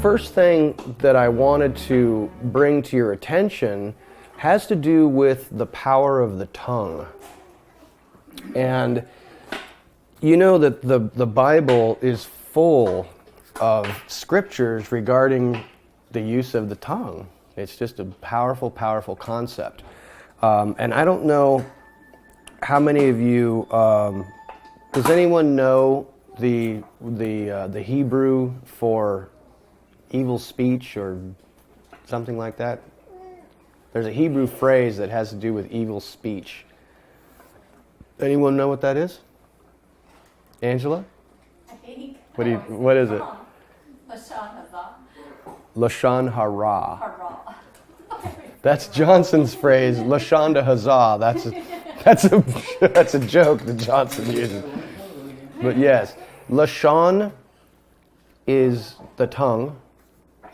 first thing that I wanted to bring to your attention has to do with the power of the tongue. And you know that the Bible is full of scriptures regarding the use of the tongue. It's just a powerful, powerful concept. And I don't know how many of you, does anyone know the Hebrew for evil speech or something like that? There's a Hebrew phrase that has to do with evil speech. Anyone know what that is? Angela? I think. What is it? Lashon Lashon hara. hara. That's Johnson's phrase, Lashon de Hazah. That's a joke that Johnson uses. But yes, Lashon is the tongue,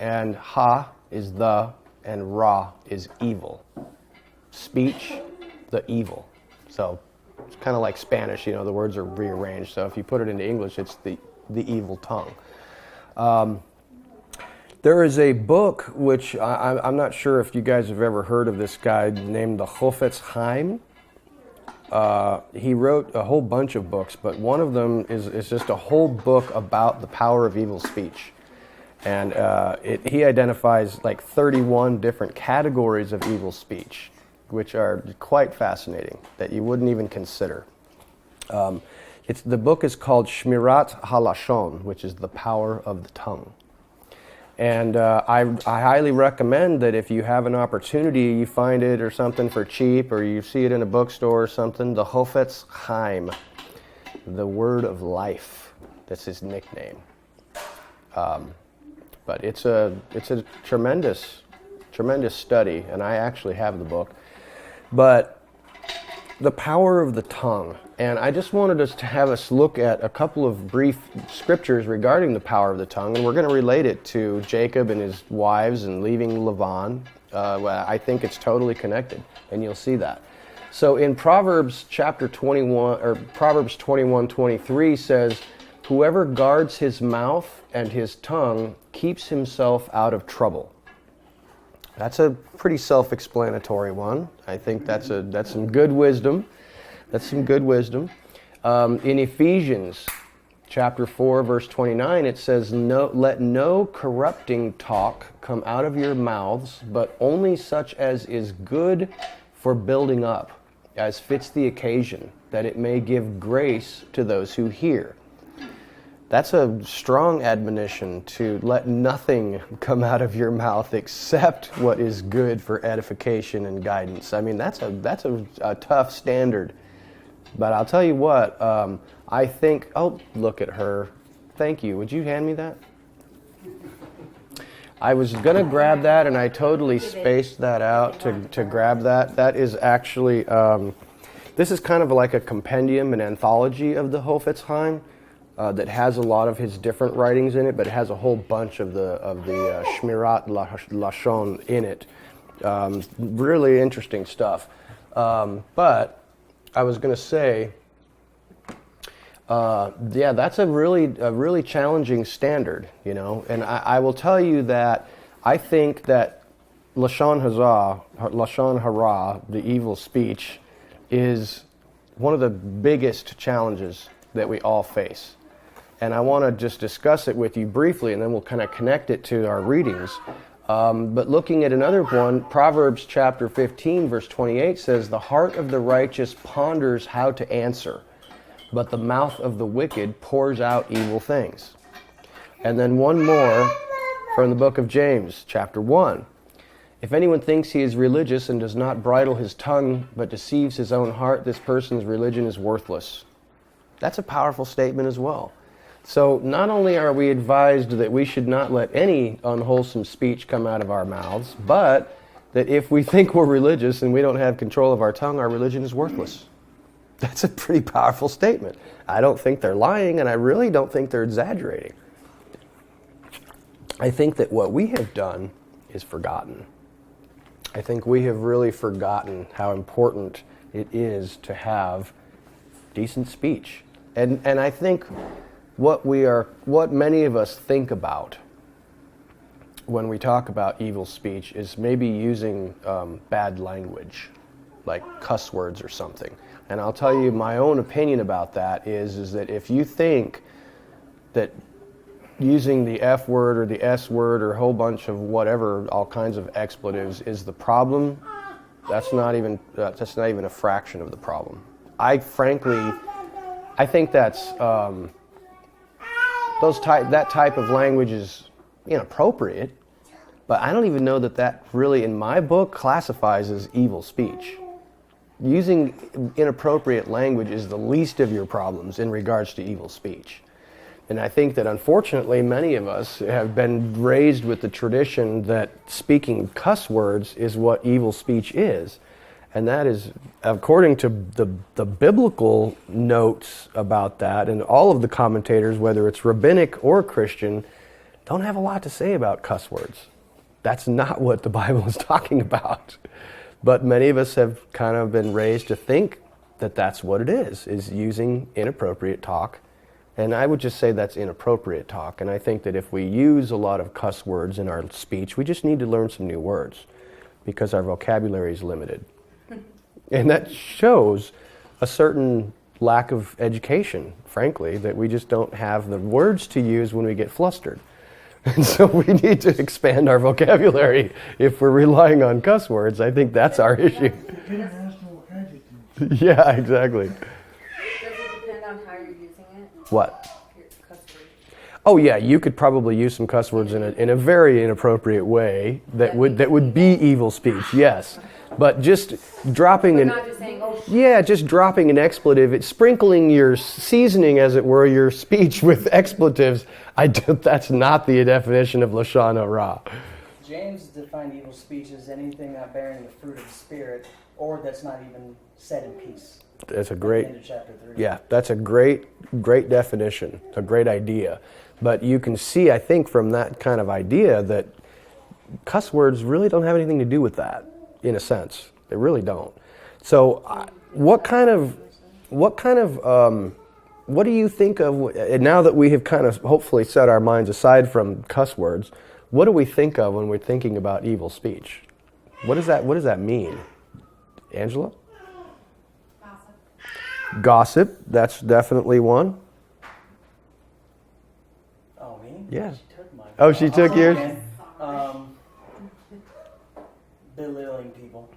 and ha is the, and ra is evil. Speech, the evil. So it's kind of like Spanish, you know, the words are rearranged. So if you put it into English, it's the evil tongue. There is a book which I'm not sure if you guys have ever heard of this guy named the Chofetz Chaim. He wrote a whole bunch of books, but one of them is just a whole book about the power of evil speech. And he identifies like 31 different categories of evil speech, which are quite fascinating, that you wouldn't even consider. The book is called Shmirat HaLashon, which is the power of the tongue. And I highly recommend that if you have an opportunity, you find it or something for cheap, or you see it in a bookstore or something, the Chofetz Chaim, the word of life. That's his nickname. But it's a tremendous study, and I actually have the book. But the power of the tongue. And I just wanted us to have us look at a couple of brief scriptures regarding the power of the tongue, and we're going to relate it to Jacob and his wives and leaving Lavan. I think it's totally connected, and you'll see that. So in Proverbs chapter 21, or Proverbs 21:23 says, "Whoever guards his mouth and his tongue keeps himself out of trouble." That's a pretty self-explanatory one. I think that's some good wisdom. That's some good wisdom. In Ephesians chapter 4, verse 29, it says, "Let no corrupting talk come out of your mouths, but only such as is good for building up, as fits the occasion, that it may give grace to those who hear." That's a strong admonition, to let nothing come out of your mouth except what is good for edification and guidance. I mean, that's a tough standard. But I'll tell you what, I think, oh, look at her. Thank you. Would you hand me that? I was going to grab that, and I totally spaced that out to grab that. That is actually, this is kind of like a compendium, an anthology of the Chofetz Chaim. That has a lot of his different writings in it, but it has a whole bunch of the Shmirat Lashon in it. Really interesting stuff. But I was going to say, that's a really challenging standard, you know. And I will tell you that I think that Lashon hara, the evil speech, is one of the biggest challenges that we all face. And I want to just discuss it with you briefly, and then we'll kind of connect it to our readings. But looking at another one, Proverbs chapter 15, verse 28 says, "The heart of the righteous ponders how to answer, but the mouth of the wicked pours out evil things." And then one more from the book of James, chapter 1. "If anyone thinks he is religious and does not bridle his tongue, but deceives his own heart, this person's religion is worthless." That's a powerful statement as well. So not only are we advised that we should not let any unwholesome speech come out of our mouths, but that if we think we're religious and we don't have control of our tongue, our religion is worthless. That's a pretty powerful statement. I don't think they're lying, and I really don't think they're exaggerating. I think that what we have done is forgotten. I think we have really forgotten how important it is to have decent speech. And I think what many of us think about when we talk about evil speech is maybe using bad language, like cuss words or something. And I'll tell you my own opinion about that is that if you think that using the F word or the S word or a whole bunch of whatever, all kinds of expletives is the problem, that's not even a fraction of the problem. I think that's that type of language is inappropriate, but I don't even know that really in my book classifies as evil speech. Using inappropriate language is the least of your problems in regards to evil speech. And I think that unfortunately many of us have been raised with the tradition that speaking cuss words is what evil speech is. And that is, according to the biblical notes about that, and all of the commentators, whether it's rabbinic or Christian, don't have a lot to say about cuss words. That's not what the Bible is talking about. But many of us have kind of been raised to think that that's what it is using inappropriate talk. And I would just say that's inappropriate talk. And I think that if we use a lot of cuss words in our speech, we just need to learn some new words because our vocabulary is limited. And that shows a certain lack of education, frankly, that we just don't have the words to use when we get flustered. And so we need to expand our vocabulary if we're relying on cuss words. I think that's our issue. International adjective. Yeah, exactly. Does it depend on how you're using it? What? Your cuss words. Oh yeah, you could probably use some cuss words in a very inappropriate way that would be evil speech. Yes, but just dropping But not just saying, oh, yeah, just dropping an expletive, it's sprinkling your seasoning, as it were, your speech with expletives. That's not the definition of Lashon Hara. James defined evil speech as anything not bearing the fruit of the Spirit, or that's not even said in peace. That's a At great. the end of chapter 3. Yeah, that's a great definition, a great idea. But you can see, I think, from that kind of idea that cuss words really don't have anything to do with that, in a sense. They really don't. So, what do you think of, and now that we have kind of hopefully set our minds aside from cuss words, what do we think of when we're thinking about evil speech? What does that mean? Angela? Gossip, that's definitely one. Oh, me? Yeah. She took mine. Oh, she took yours? Okay. Belittling people,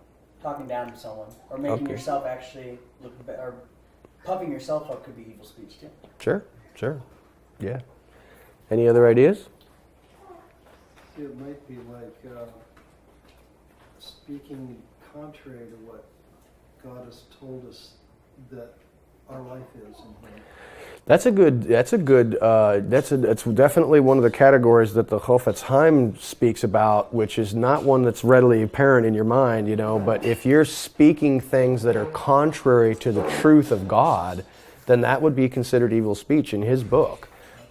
talking down to someone, or making Okay. yourself actually look better, or puffing yourself up could be evil speech too. Sure. Yeah. Any other ideas? It might be like speaking contrary to what God has told us that our life is in Him. That's definitely one of the categories that the Chofetz Chaim speaks about, which is not one that's readily apparent in your mind, but if you're speaking things that are contrary to the truth of God, then that would be considered evil speech in his book.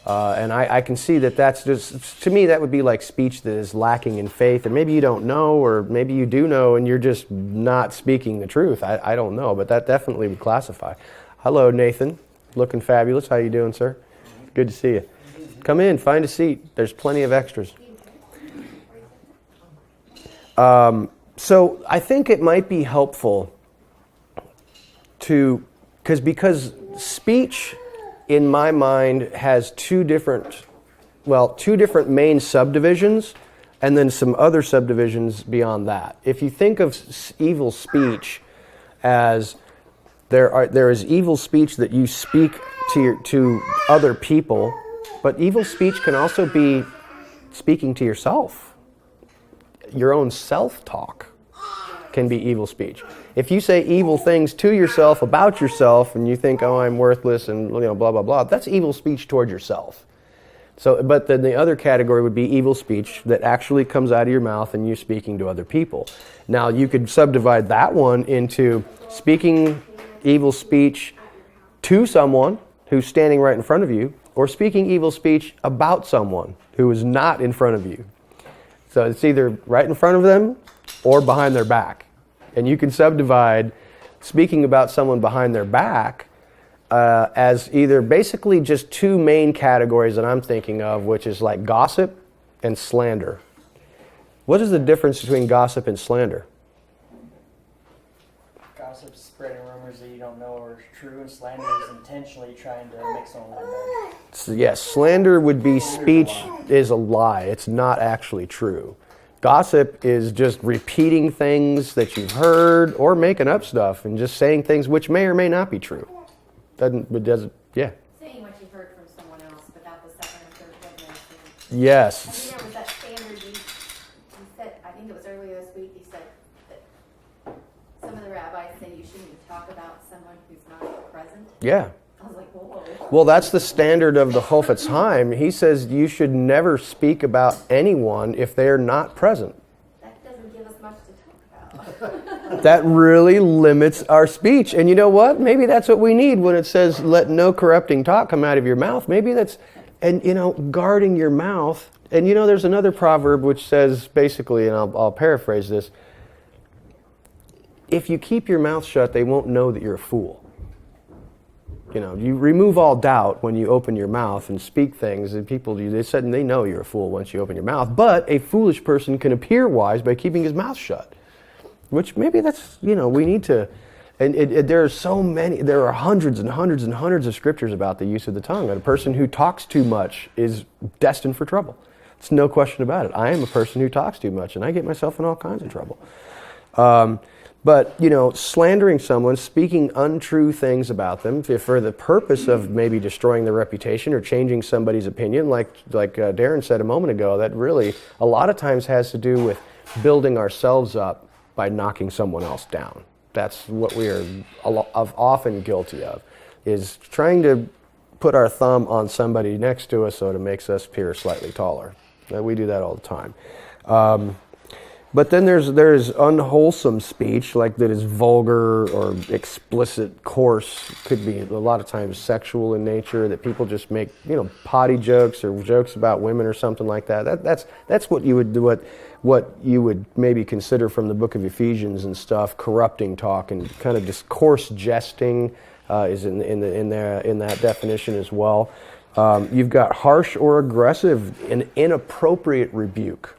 And I can see that's just, to me, that would be like speech that is lacking in faith, and maybe you don't know, or maybe you do know and you're just not speaking the truth. I don't know, but that definitely would classify. Hello, Nathan. Looking fabulous. How you doing, sir? Good to see you. Come in, find a seat. There's plenty of extras. So I think it might be helpful because speech, in my mind, has two different main subdivisions, and then some other subdivisions beyond that. If you think of evil speech as there is evil speech that you speak to other people, but evil speech can also be speaking to yourself. Your own self-talk can be evil speech. If you say evil things to yourself about yourself, and you think, "Oh, I'm worthless," and blah blah blah, that's evil speech toward yourself. So, but then the other category would be evil speech that actually comes out of your mouth and you speaking to other people. Now, you could subdivide that one into speaking evil speech to someone who's standing right in front of you, or speaking evil speech about someone who is not in front of you. So it's either right in front of them or behind their back. And you can subdivide speaking about someone behind their back as either basically just two main categories that I'm thinking of, which is like gossip and slander. What is the difference between gossip and slander? Gossip, spreading rumors that you don't know are true, and slander is intentionally trying to make someone look bad. So, yes, slander would be speech is a lie. It's not actually true. Gossip is just repeating things that you've heard or making up stuff and just saying things which may or may not be true. Yeah. Saying what you've heard from someone else without the second or third witness. Yes. I think there was that standard you said, I think it was earlier this week, you said that some of the rabbis say you shouldn't talk about someone who's not present. Yeah. I was like, whoa. Well, that's the standard of the Chofetz Chaim. He says you should never speak about anyone if they are not present. That doesn't give us much to talk about. That really limits our speech. And you know what? Maybe that's what we need when it says, let no corrupting talk come out of your mouth. Maybe that's, and guarding your mouth. And there's another proverb which says basically, and I'll paraphrase this, if you keep your mouth shut, they won't know that you're a fool. You remove all doubt when you open your mouth and speak things, and people, they know you're a fool once you open your mouth. But a foolish person can appear wise by keeping his mouth shut. Which maybe that's, we need to, and there are hundreds and hundreds and hundreds of scriptures about the use of the tongue. And a person who talks too much is destined for trouble. It's no question about it. I am a person who talks too much, and I get myself in all kinds of trouble. But, slandering someone, speaking untrue things about them for the purpose of maybe destroying their reputation or changing somebody's opinion, like Darren said a moment ago, that really a lot of times has to do with building ourselves up by knocking someone else down. That's what we are often guilty of, is trying to put our thumb on somebody next to us so it makes us appear slightly taller. We do that all the time. But then there's unwholesome speech, like that is vulgar or explicit, coarse. Could be a lot of times sexual in nature, that people just make potty jokes or jokes about women or something like that. That's what you would do. What you would maybe consider from the book of Ephesians and stuff, corrupting talk and kind of just coarse jesting is in that definition as well. You've got harsh or aggressive and inappropriate rebuke.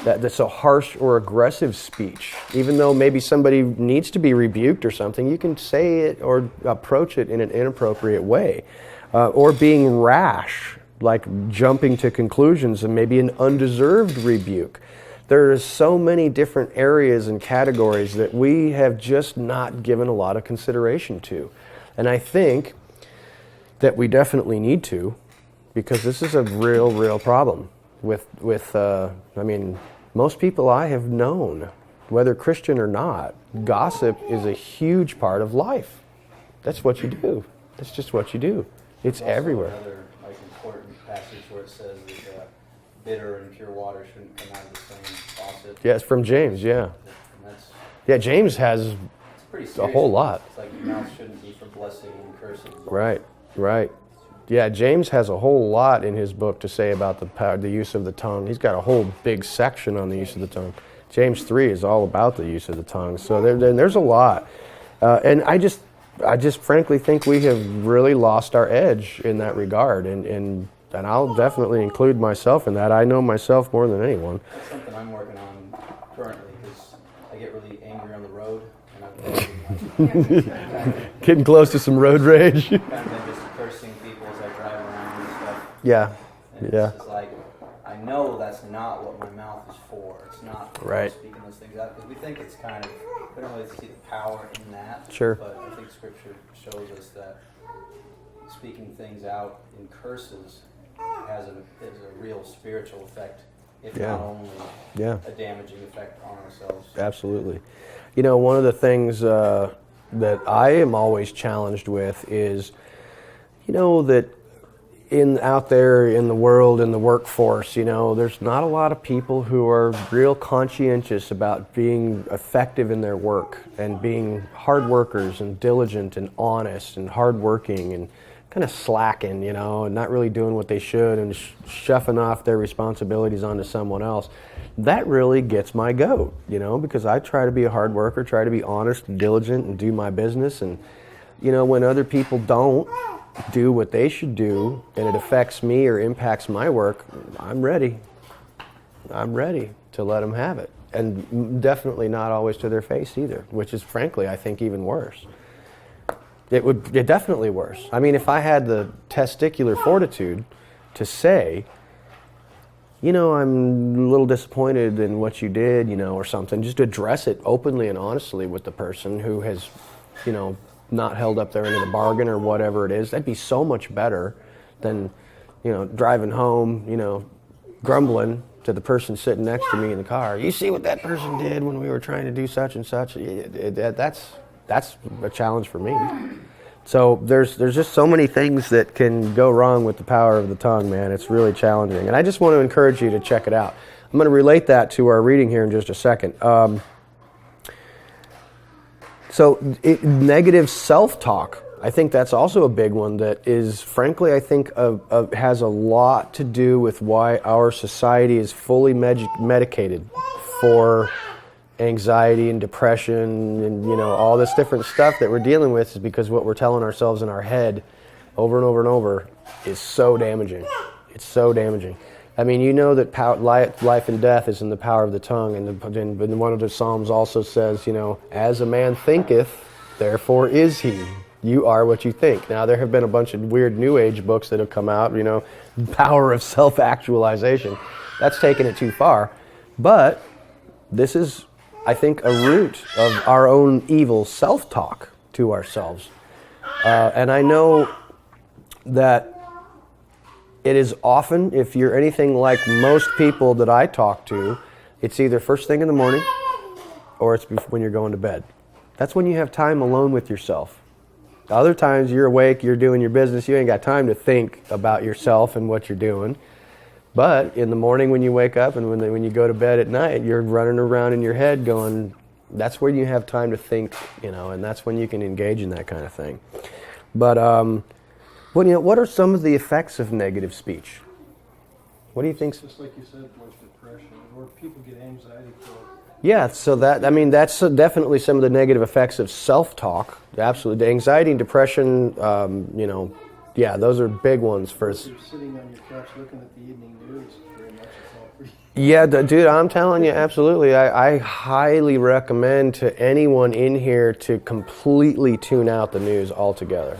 That's a harsh or aggressive speech. Even though maybe somebody needs to be rebuked or something, you can say it or approach it in an inappropriate way. Or being rash, like jumping to conclusions and maybe an undeserved rebuke. There are so many different areas and categories that we have just not given a lot of consideration to. And I think that we definitely need to, because this is a real problem. With most people I have known, whether Christian or not, gossip is a huge part of life. That's what you do. That's just what you do. It's everywhere. Another important passage where it says that bitter and pure water shouldn't come out of the same faucet. Yeah, it's from James. Yeah. James has a whole lot. It's like your mouth shouldn't be for blessing and cursing. Right. Yeah, James has a whole lot in his book to say about the use of the tongue. He's got a whole big section on the use of the tongue. James 3 is all about the use of the tongue. So there's a lot. And I just frankly think we have really lost our edge in that regard. And I'll definitely include myself in that. I know myself more than anyone. That's something I'm working on currently, because I get really angry on the road. And Getting close to some road rage. Kind of been just cursing people as I drive around and stuff. Yeah. And Yeah. it's just like, I know that's not what my mouth is for. It's not for Right. speaking those things out. Because we think it's kind of, we don't really see the power in that. Sure. But I think Scripture shows us that speaking things out in curses has a real spiritual effect, if Yeah. not only Yeah. a damaging effect on ourselves. Absolutely. One of the things that I am always challenged with is, that out there in the world, in the workforce, there's not a lot of people who are real conscientious about being effective in their work and being hard workers and diligent and honest and hardworking and kind of slacking, and not really doing what they should and shuffling off their responsibilities onto someone else. That really gets my goat, because I try to be a hard worker, try to be honest and diligent and do my business. And, when other people don't do what they should do and it affects me or impacts my work, I'm ready. I'm ready to let them have it. And definitely not always to their face either, which is frankly, I think, even worse. It definitely worse. I mean, if I had the testicular fortitude to say, you know, I'm a little disappointed in what you did, you know, or something, just address it openly and honestly with the person who has, you know, not held up their end of the bargain or whatever it is, that'd be so much better than, you know, driving home, you know, grumbling to the person sitting next to me in the car. You see what that person did when we were trying to do such and such? That's a challenge for me. So there's just so many things that can go wrong with the power of the tongue, man. It's really challenging. And I just want to encourage you to check it out. I'm going to relate that to our reading here in just a second. Negative self-talk, I think that's also a big one that is, frankly, I think has a lot to do with why our society is fully medicated for anxiety and depression and, you know, all this different stuff that we're dealing with, is because what we're telling ourselves in our head over and over and over is so damaging. It's so damaging. I mean, you know that life and death is in the power of the tongue, and one of the Psalms also says, you know, as a man thinketh, therefore is he. You are what you think. Now, there have been a bunch of weird New Age books that have come out, you know, power of self-actualization. That's taken it too far. But this is, I think, a root of our own evil self-talk to ourselves. And I know that it is often, if you're anything like most people that I talk to, it's either first thing in the morning or it's when you're going to bed. That's when you have time alone with yourself. Other times you're awake, you're doing your business, you ain't got time to think about yourself and what you're doing. But in the morning when you wake up and when you go to bed at night, you're running around in your head going, that's where you have time to think, you know, and that's when you can engage in that kind of thing. But what are some of the effects of negative speech? What do you think? Just like you said, like depression, or people get anxiety for it. Yeah, so that's definitely some of the negative effects of self-talk. Absolutely. The anxiety and depression, you know, yeah, those are big ones for us. You're sitting on your couch looking at the evening news, very much it's all for you. Yeah, dude, I'm telling you, absolutely. I highly recommend to anyone in here to completely tune out the news altogether.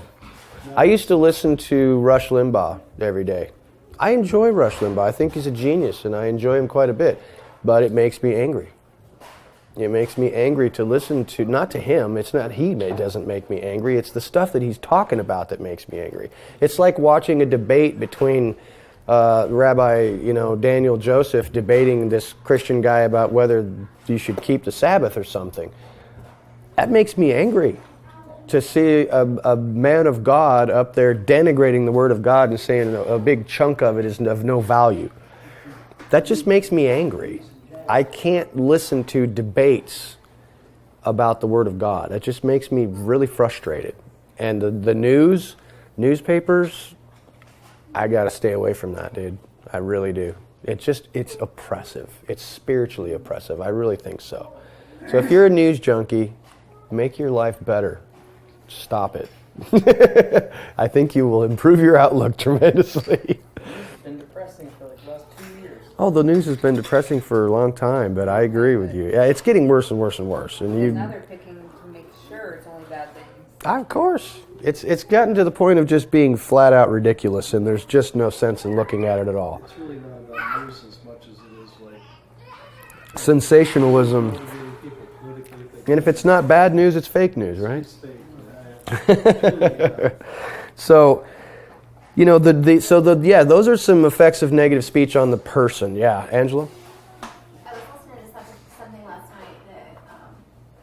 I used to listen to Rush Limbaugh every day. I enjoy Rush Limbaugh. I think he's a genius, and I enjoy him quite a bit. But it makes me angry. It makes me angry to listen to, not to him, it's not doesn't make me angry, it's the stuff that he's talking about that makes me angry. It's like watching a debate between Rabbi, you know, Daniel Joseph debating this Christian guy about whether you should keep the Sabbath or something. That makes me angry to see a man of God up there denigrating the Word of God and saying a big chunk of it is of no value. That just makes me angry. I can't listen to debates about the Word of God. That just makes me really frustrated. And the newspapers, I got to stay away from that, dude. I really do. It's oppressive. It's spiritually oppressive. I really think so. So if you're a news junkie, make your life better. Stop it. I think you will improve your outlook tremendously. It's been depressing for like the last 2 years. Oh, the news has been depressing for a long time, but I agree with you. Yeah, it's getting worse and worse and worse. And now they're picking to make sure it's only bad things. Of course. It's gotten to the point of just being flat out ridiculous, and there's just no sense in looking at it at all. It's really not about news as much as it is like Sensationalism. motivating people politically. And if it's not bad news, it's fake news, right? So, you know, those are some effects of negative speech on the person. Yeah, Angela? I was listening to something last night that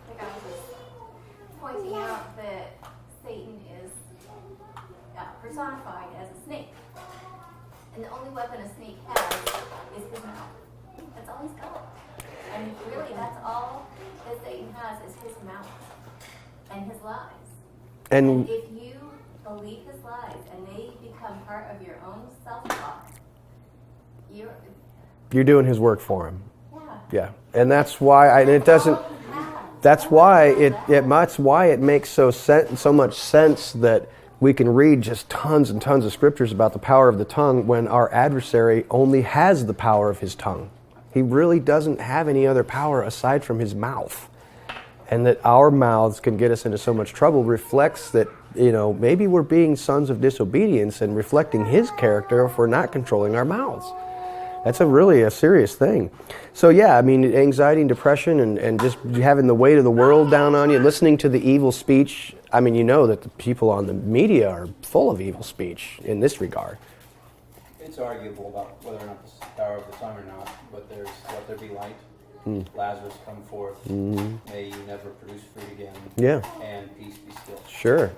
the guy was pointing out that Satan is personified as a snake. And the only weapon a snake has is his mouth. That's all he's got. And really, that's all that Satan has is his mouth and his lies. And if you believe his lies and they become part of your own self-talk, You're doing his work for him. yeah. Yeah, and that's why That's why it makes so much sense that we can read just tons and tons of scriptures about the power of the tongue when our adversary only has the power of his tongue. He really doesn't have any other power aside from his mouth. And that our mouths can get us into so much trouble reflects that, maybe we're being sons of disobedience and reflecting his character if we're not controlling our mouths. That's really a serious thing. So yeah, anxiety and depression and just having the weight of the world down on you, listening to the evil speech. That the people on the media are full of evil speech in this regard. It's arguable about whether or not this is the power of the tongue or not, but let there be light. Lazarus come forth. May you never produce fruit again. Yeah. And peace be still. Sure.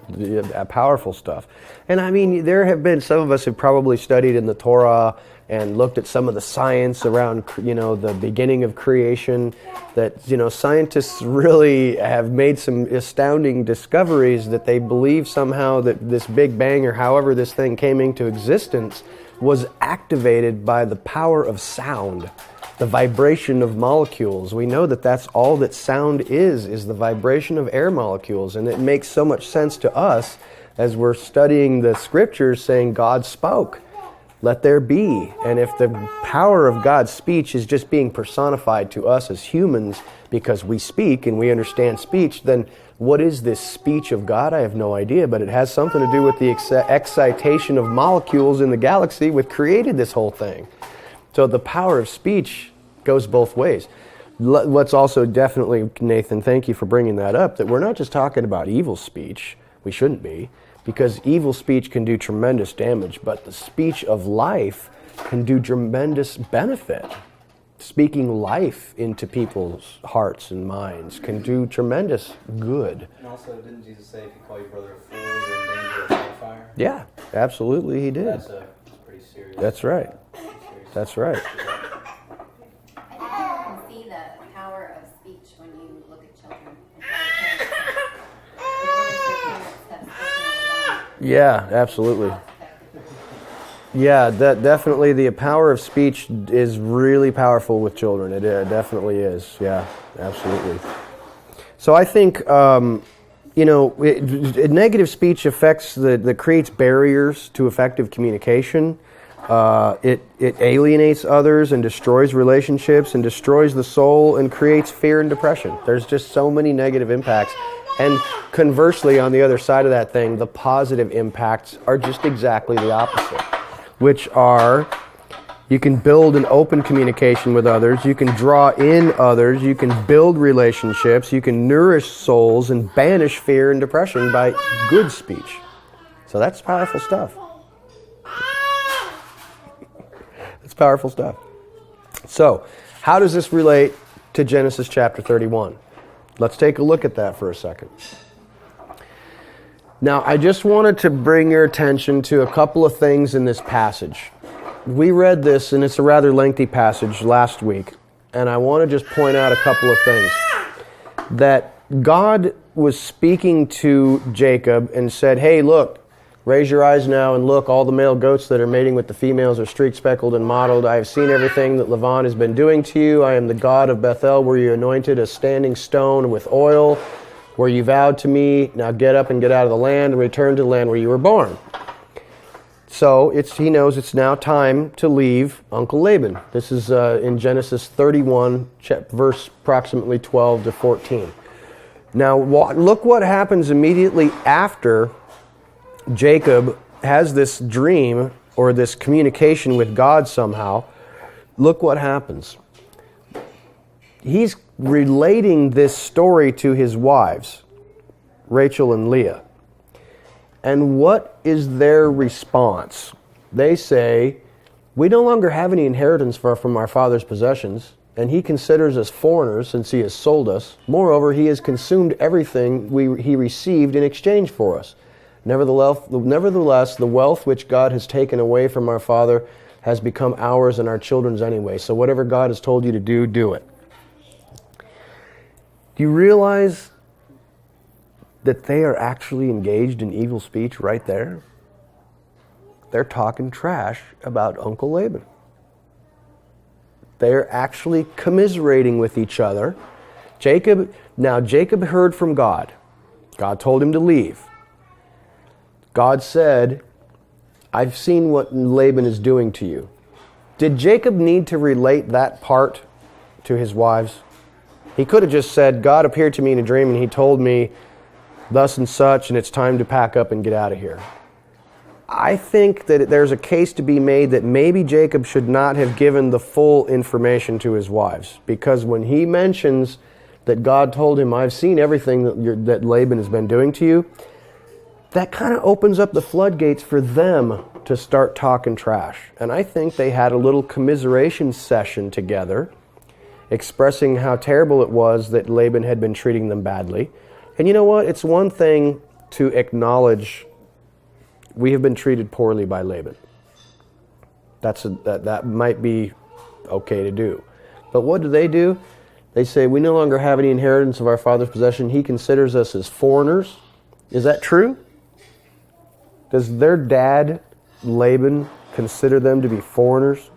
Powerful stuff. And there have been some of us who probably studied in the Torah and looked at some of the science around, the beginning of creation, that, scientists really have made some astounding discoveries that they believe somehow that this Big Bang, or however this thing came into existence, was activated by the power of sound, the vibration of molecules. We know that that's all that sound is the vibration of air molecules. And it makes so much sense to us as we're studying the scriptures saying God spoke. Let there be. And if the power of God's speech is just being personified to us as humans because we speak and we understand speech, then what is this speech of God? I have no idea, but it has something to do with the excitation of molecules in the galaxy which created this whole thing. So the power of speech goes both ways. Let's also definitely, Nathan, thank you for bringing that up, that we're not just talking about evil speech. We shouldn't be. Because evil speech can do tremendous damage, but the speech of life can do tremendous benefit. Speaking life into people's hearts and minds can do tremendous good. And also, didn't Jesus say, if you call your brother a fool, you're in danger of hellfire? Yeah, absolutely he did. That's pretty serious. That's right. That's right. I think you can see the power of speech when you look at children and how the words their parents have spoken over them. Yeah, absolutely. Yeah, that definitely the power of speech is really powerful with children. It definitely is. Yeah, absolutely. So I think negative speech affects that creates barriers to effective communication. It alienates others and destroys relationships and destroys the soul and creates fear and depression. There's just so many negative impacts. And conversely, on the other side of that thing, the positive impacts are just exactly the opposite, which are you can build an open communication with others, you can draw in others, you can build relationships, you can nourish souls and banish fear and depression by good speech. So that's powerful stuff. It's powerful stuff. So, how does this relate to Genesis chapter 31? Let's take a look at that for a second. Now, I just wanted to bring your attention to a couple of things in this passage. We read this, and it's a rather lengthy passage last week, and I want to just point out a couple of things. That God was speaking to Jacob and said, hey, look, raise your eyes now and look, all the male goats that are mating with the females are streaked, speckled, and mottled. I have seen everything that Lavan has been doing to you. I am the God of Bethel, where you anointed a standing stone with oil, where you vowed to me. Now get up and get out of the land and return to the land where you were born. So he knows it's now time to leave Uncle Laban. This is in Genesis 31, verse approximately 12 to 14. Now look what happens immediately after Jacob has this dream or this communication with God somehow. Look what happens. He's relating this story to his wives, Rachel and Leah. And what is their response? They say, we no longer have any inheritance from our father's possessions, and he considers us foreigners since he has sold us. Moreover, he has consumed everything he received in exchange for us. Nevertheless, the wealth which God has taken away from our father has become ours and our children's anyway. So whatever God has told you to do, do it. Do you realize that they are actually engaged in evil speech right there? They're talking trash about Uncle Laban. They're actually commiserating with each other. Jacob heard from God. God told him to leave. God said, I've seen what Laban is doing to you. Did Jacob need to relate that part to his wives? He could have just said, God appeared to me in a dream and he told me thus and such, and it's time to pack up and get out of here. I think that there's a case to be made that maybe Jacob should not have given the full information to his wives, because when he mentions that God told him, I've seen everything that Laban has been doing to you, that kind of opens up the floodgates for them to start talking trash. And I think they had a little commiseration session together, expressing how terrible it was that Laban had been treating them badly. And you know what? It's one thing to acknowledge we have been treated poorly by Laban. That might be okay to do. But what do? They say, we no longer have any inheritance of our father's possession. He considers us as foreigners. Is that true? Does their dad, Laban, consider them to be foreigners?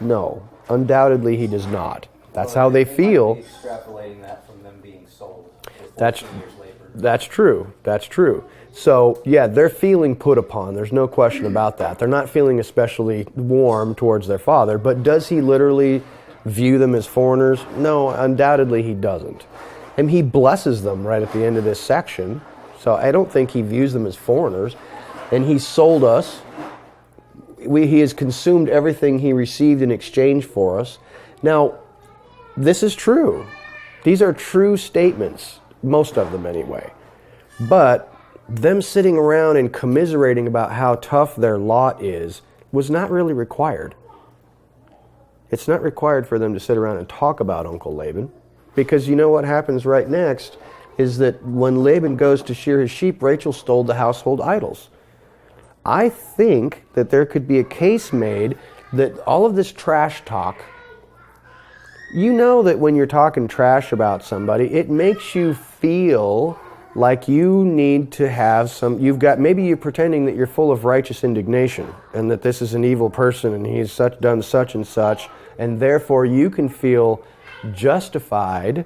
No. Undoubtedly, he does not. That's how they feel. Might be extrapolating that from them being sold. That's 14 years later. That's true. That's true. So, yeah, they're feeling put upon. There's no question about that. They're not feeling especially warm towards their father, but does he literally view them as foreigners? No, undoubtedly he doesn't. And he blesses them right at the end of this section. So I don't think he views them as foreigners. And he sold us. He has consumed everything he received in exchange for us. Now, this is true. These are true statements, most of them anyway. But them sitting around and commiserating about how tough their lot is was not really required. It's not required for them to sit around and talk about Uncle Laban, because you know what happens right next is that when Laban goes to shear his sheep, Rachel stole the household idols. I think that there could be a case made that all of this trash talk, you know that when you're talking trash about somebody, it makes you feel like you need to have maybe you're pretending that you're full of righteous indignation and that this is an evil person and he's done such and such, and therefore you can feel justified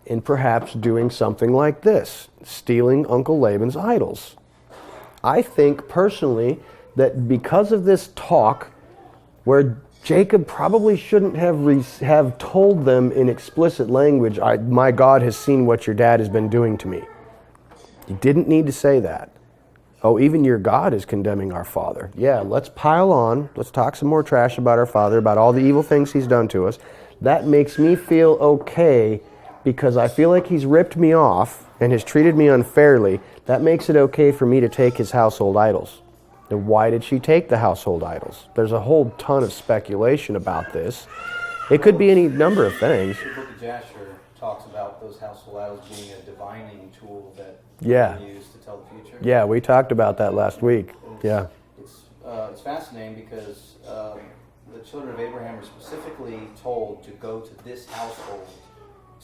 in perhaps doing something like this, stealing Uncle Laban's idols. I think personally that because of this talk, where Jacob probably shouldn't have told them in explicit language, my God has seen what your dad has been doing to me. He didn't need to say that. Oh, even your God is condemning our father. Yeah, let's pile on. Let's talk some more trash about our father, about all the evil things he's done to us. That makes me feel okay because I feel like he's ripped me off and has treated me unfairly. That makes it okay for me to take his household idols. Now, why did she take the household idols? There's a whole ton of speculation about this. It could be any number of things. The book of Jasher talks about those household idols being a divining tool that Yeah. you use to tell the future. Yeah, we talked about that last week. Yeah. It's fascinating because the children of Abraham were specifically told to go to this household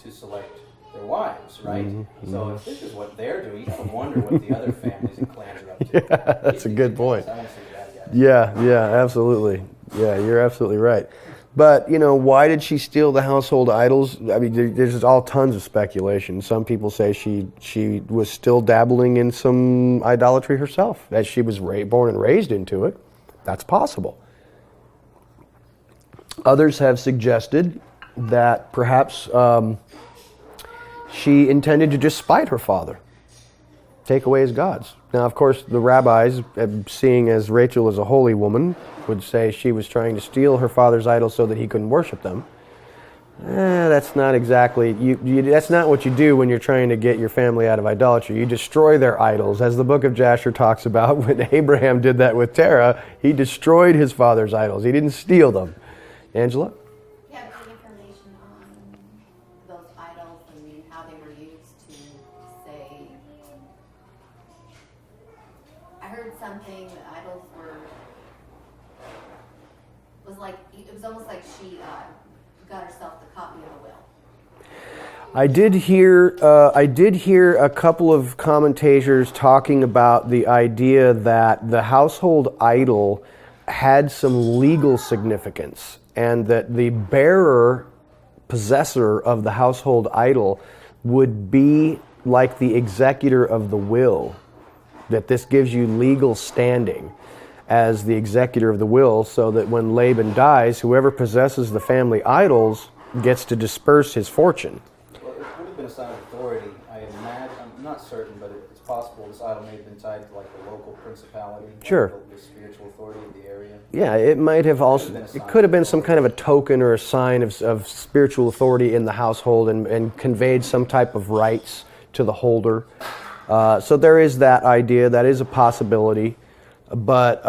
to select their wives, right? So if this is what they're doing, you gotta wonder what the other families and clans are up to. Yeah, that's a good point. I wanna see that guy. Yeah, absolutely. Yeah, you're absolutely right. But, why did she steal the household idols? I mean, there's all tons of speculation. Some people say she was still dabbling in some idolatry herself, as she was born and raised into it. That's possible. Others have suggested that perhaps she intended to just spite her father, take away his gods. Now, of course, the rabbis, seeing as Rachel is a holy woman, would say she was trying to steal her father's idols so that he couldn't worship them. That's not exactly, that's not what you do when you're trying to get your family out of idolatry. You destroy their idols. As the book of Jasher talks about, when Abraham did that with Terah, he destroyed his father's idols. He didn't steal them. Angela? Do you have any information on those idols and how they were used to say? I heard something. The idols it was almost like she got herself the copy of the will. I did hear a couple of commentators talking about the idea that the household idol had some legal significance, and that the possessor of the household idol would be like the executor of the will, that this gives you legal standing as the executor of the will, so that when Laban dies, whoever possesses the family idols gets to disperse his fortune. Well, it would have been a sign of authority. I imagine, I'm not certain, but it's possible this idol may have been tied to like the local principality. Sure. Like the spiritual authority of the area. Yeah, it might have also, it could have been some kind of a token or a sign of spiritual authority in the household and conveyed some type of rights to the holder. So there is that idea, that is a possibility. But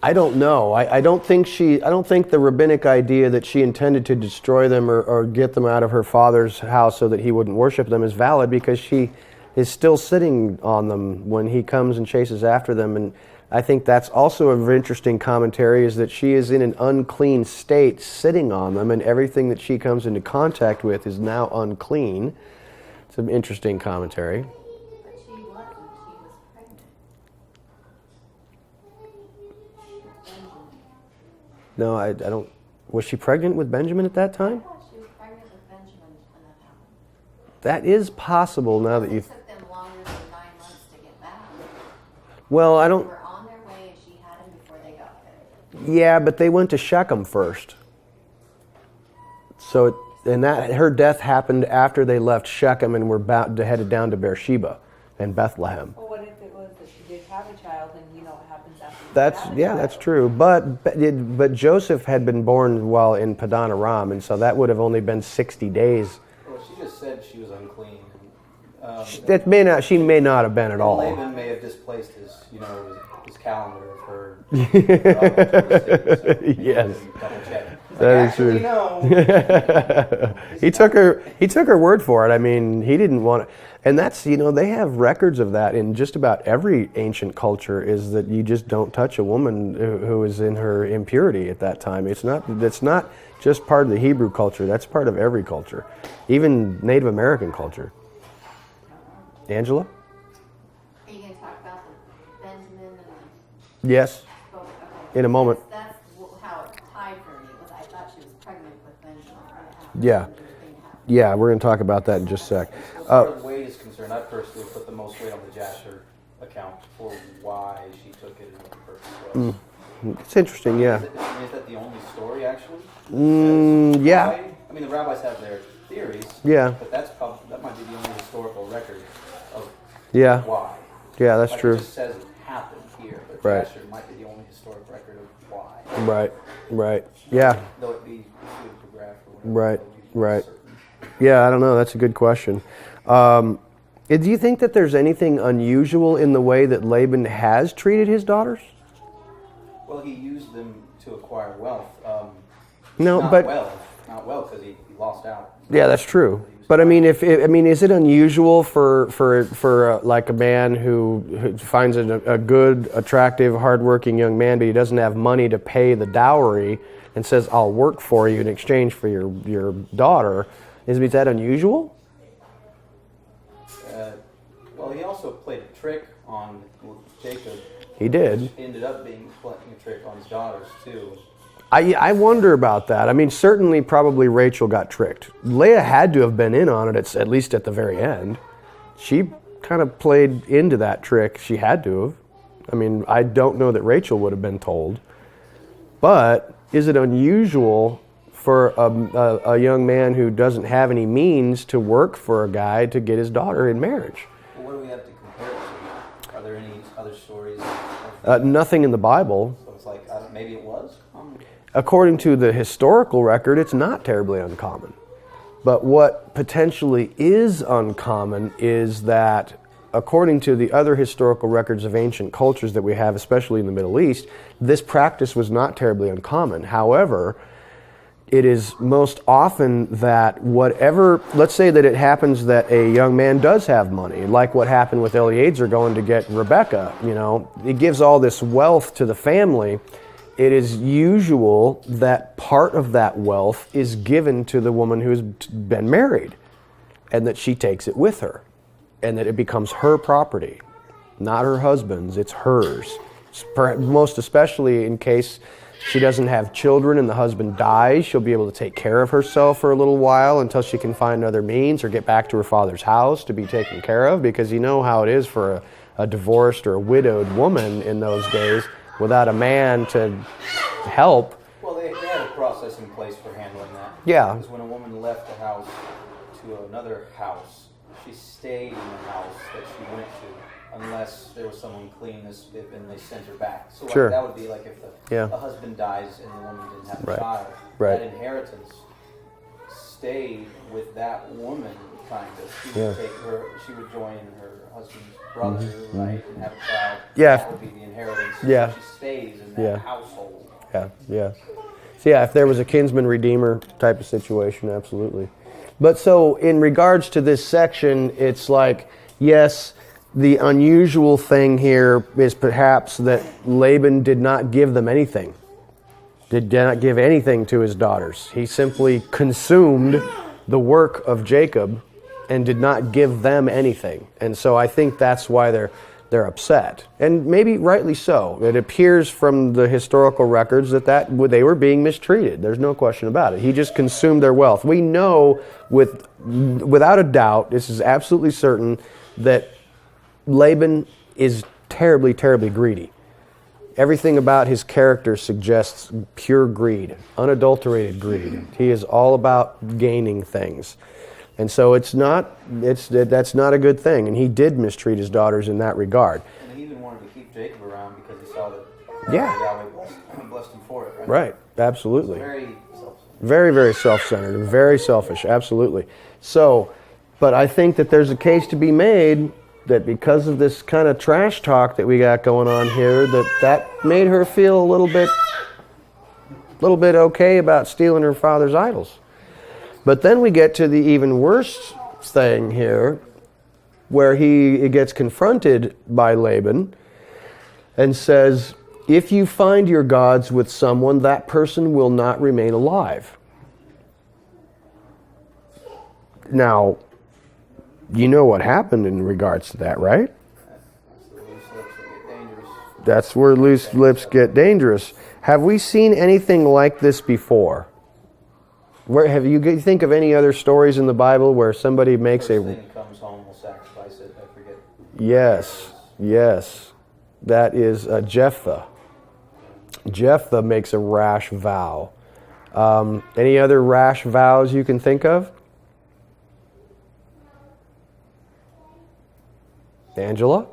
I don't know. I don't think the rabbinic idea that she intended to destroy them or get them out of her father's house so that he wouldn't worship them is valid, because she is still sitting on them when he comes and chases after them. And I think that's also an interesting commentary, is that she is in an unclean state sitting on them, and everything that she comes into contact with is now unclean. It's an interesting commentary. But she wasn't. She was pregnant. No, I don't. Was she pregnant with Benjamin at that I time? thought she was pregnant with Benjamin when that happened. That is possible now that you. It took them longer than 9 months to get back. Well, I They don't. were on their way and she had him before they got there. Yeah, but they went to Shechem first. So, and that her death happened after they left Shechem and were headed down to Beersheba and Bethlehem. Well, what if it was that she did have a child, and you know what happens after you That's have a yeah, child? that's true. But Joseph had been born while in Padan Aram, and so that would have only been 60 days. Well, she just said she was unclean. That may not. She may not have been at all. Laban may have displaced his, his calendar of her. Yes. Double check. That is true. No. He took her word for it. I mean, he didn't want it. And that's, they have records of that in just about every ancient culture, is that you just don't touch a woman who is in her impurity at that time. It's not just part of the Hebrew culture. That's part of every culture, even Native American culture. Angela? Are you going to talk about the Benjamin and the... Yes, Oh, okay. in a moment. That's how it tied for me, was I thought she was pregnant with Benjamin. Yeah. Yeah, we're going to talk about that in just a sec. As far as weight is concerned, I personally put the most weight on the Jasher account for why she took it and what the purpose was. It's interesting, yeah. Is that the only story, actually? Yeah. Why? I mean, the rabbis have their theories. Yeah. But that might be the only historical record of Yeah. why. Yeah, that's Like, true. It just says it happened here, but Right. Jasher might be the only historic record of why. Right. Yeah. Though it be pseudepigraph or whatever. Right. Yeah, I don't know. That's a good question. Do you think that there's anything unusual in the way that Laban has treated his daughters? Well, he used them to acquire wealth. No, not but not well because he lost out. yeah, that's true. But I mean, is it unusual for like a man who finds a good, attractive, hardworking young man, but he doesn't have money to pay the dowry, and says, "I'll work for you in exchange for your daughter"? Is that unusual? Well, he also played a trick on Jacob. He did. Which ended up being playing a trick on his daughters too. I wonder about that. I mean, certainly, probably Rachel got tricked. Leah had to have been in on it, at least at the very end. She kind of played into that trick. She had to have. I mean, I don't know that Rachel would have been told. But is it unusual for a young man who doesn't have any means to work for a guy to get his daughter in marriage? Well, what do we have to compare it to? Are there any other stories? Nothing in the Bible. So it's like maybe it was. According to the historical record, it's not terribly uncommon. But what potentially is uncommon is that, according to the other historical records of ancient cultures that we have, especially in the Middle East, this practice was not terribly uncommon. However, it is most often that let's say that it happens that a young man does have money, like what happened with Eliezer going to get Rebecca, it gives all this wealth to the family. It is usual that part of that wealth is given to the woman who's been married, and that she takes it with her, and that it becomes her property, not her husband's, it's hers. Most especially in case she doesn't have children and the husband dies, she'll be able to take care of herself for a little while until she can find other means or get back to her father's house to be taken care of, because you know how it is for a divorced or a widowed woman in those days without a man to help. Well, they had a process in place for handling that. Yeah. Because when a woman left the house to another house, she stayed in the house that she went to, unless there was some uncleanness and they sent her back. So like, Sure. that would be like if Yeah. the husband dies and the woman didn't have a Right. child. Right. That inheritance stayed with that woman, kind of. She Yeah. would she would join her husband's brother, right, and have a child. Yeah. That would be the inheritance. Yeah. So she stays in that Yeah. household. Yeah, yeah. So yeah, if there was a kinsman redeemer type of situation, absolutely. But so in regards to this section, it's like, yes, the unusual thing here is perhaps that Laban did not give them anything. Did not give anything to his daughters. He simply consumed the work of Jacob and did not give them anything. And so I think that's why they're upset. And maybe rightly so. It appears from the historical records that they were being mistreated. There's no question about it. He just consumed their wealth. We know without a doubt, this is absolutely certain, that Laban is terribly, terribly greedy. Everything about his character suggests pure greed, unadulterated greed. He is all about gaining things. And so that's not a good thing. And he did mistreat his daughters in that regard. And he even wanted to keep Jacob around because he saw that Yeah. Yahweh blessed him for it, right? Right, absolutely. Very self-centered. Very, very self-centered and very selfish, absolutely. So, but I think that there's a case to be made that because of this kind of trash talk that we got going on here, that made her feel a little bit okay about stealing her father's idols. But then we get to the even worse thing here, where he gets confronted by Laban and says, if you find your gods with someone, that person will not remain alive. Now, you know what happened in regards to that, right? That's where loose lips get dangerous. Have we seen anything like this before? Where have you think of any other stories in the Bible where somebody makes First thing comes home, will sacrifice it. I forget. Yes. That is Jephthah. Jephthah makes a rash vow. Any other rash vows you can think of? Angela?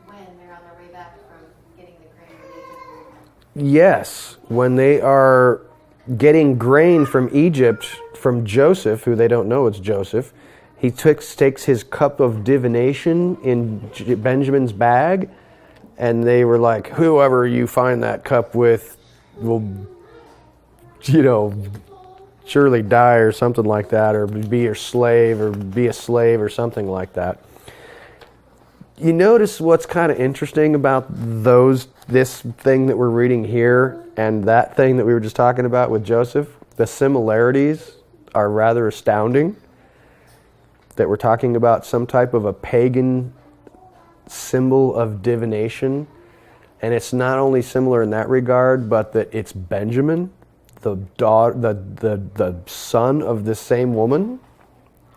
When they're on their way back from getting the grain from Egypt. Yes, when they are getting grain from Egypt from Joseph, who they don't know it's Joseph, he takes his cup of divination in Benjamin's bag, and they were like, whoever you find that cup with will, surely die or something like that, or be your slave, or be a slave or something like that. You notice what's kind of interesting about this thing that we're reading here and that thing that we were just talking about with Joseph? The similarities are rather astounding. That we're talking about some type of a pagan symbol of divination. And it's not only similar in that regard, but that it's Benjamin, the son of the same woman.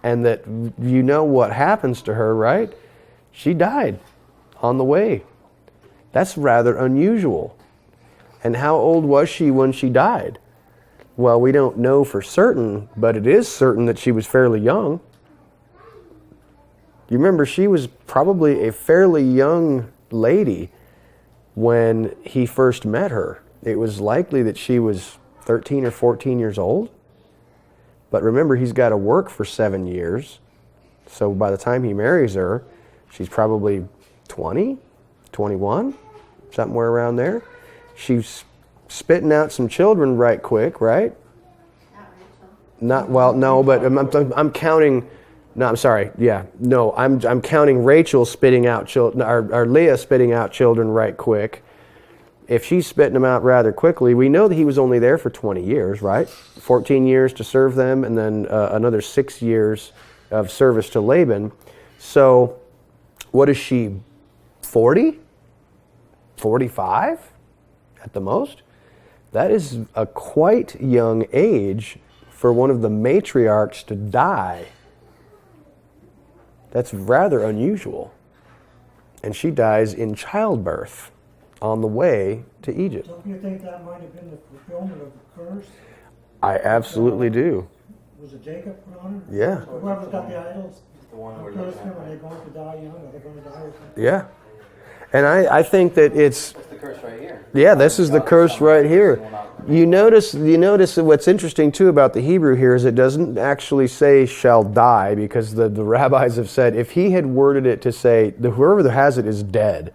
And that you know what happens to her, right? She died on the way. That's rather unusual. And how old was she when she died? Well, we don't know for certain, but it is certain that she was fairly young. You remember, she was probably a fairly young lady when he first met her. It was likely that she was 13 or 14 years old. But remember, he's got to work for 7 years. So by the time he marries her, she's probably 20, 21, somewhere around there. She's spitting out some children right quick, right? Not Rachel. No, but I'm counting. No, I'm sorry. Yeah, no, I'm counting Rachel spitting out children, or Leah spitting out children right quick. If she's spitting them out rather quickly, we know that he was only there for 20 years, right? 14 years to serve them, and then another 6 years of service to Laban. So, what is she, 40? 45 at the most? That is a quite young age for one of the matriarchs to die. That's rather unusual. And she dies in childbirth. on the way to Egypt. Don't you think that might have been the fulfillment of the curse? I absolutely do. Was it Jacob put on her? Yeah. Whoever's got the idols, The one we're curse looking them, at. are they going to die young? Are they going to die or something? Yeah. And I think that it's, That's the curse right here. yeah, this is the curse right here. You notice that what's interesting too about the Hebrew here is it doesn't actually say shall die, because the rabbis have said if he had worded it to say whoever has it is dead,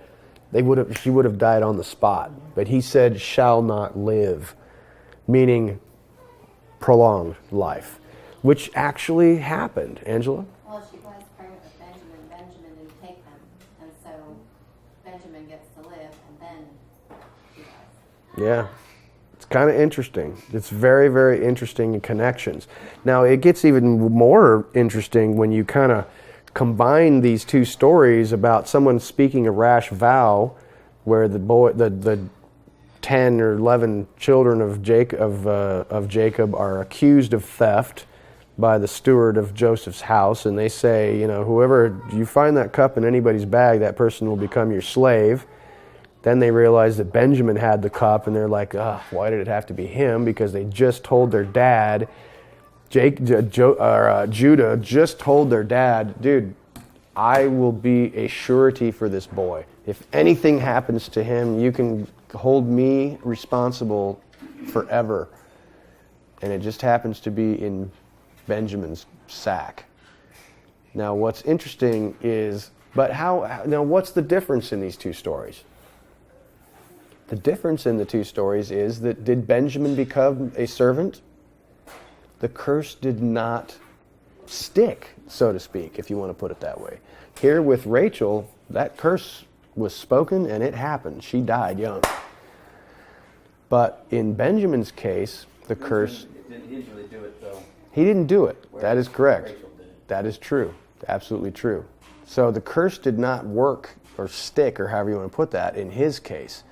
she would have died on the spot. But he said shall not live, meaning prolonged life, which actually happened. Angela? Well, she was pregnant with Benjamin. Benjamin didn't take them. And so Benjamin gets to live, and then she dies. Yeah. It's kind of interesting. It's very, very interesting in connections. Now, it gets even more interesting when you kind of combine these two stories about someone speaking a rash vow, where the 10 or 11 children of Jacob are accused of theft by the steward of Joseph's house, and they say, whoever you find that cup in anybody's bag, that person will become your slave. Then they realize that Benjamin had the cup, and they're like, why did it have to be him? Because they just told their dad, Judah just told their dad, dude, I will be a surety for this boy. If anything happens to him, you can hold me responsible forever. And it just happens to be in Benjamin's sack. Now, what's interesting is, now what's the difference in these two stories? The difference in the two stories is that did Benjamin become a servant? The curse did not stick, so to speak, if you want to put it that way. Here with Rachel, that curse was spoken and it happened. She died young. But in Benjamin's case, the curse... He didn't really do it, though. He didn't do it. That is correct. Rachel did it. That is true. Absolutely true. So the curse did not work or stick, or however you want to put that, in his case.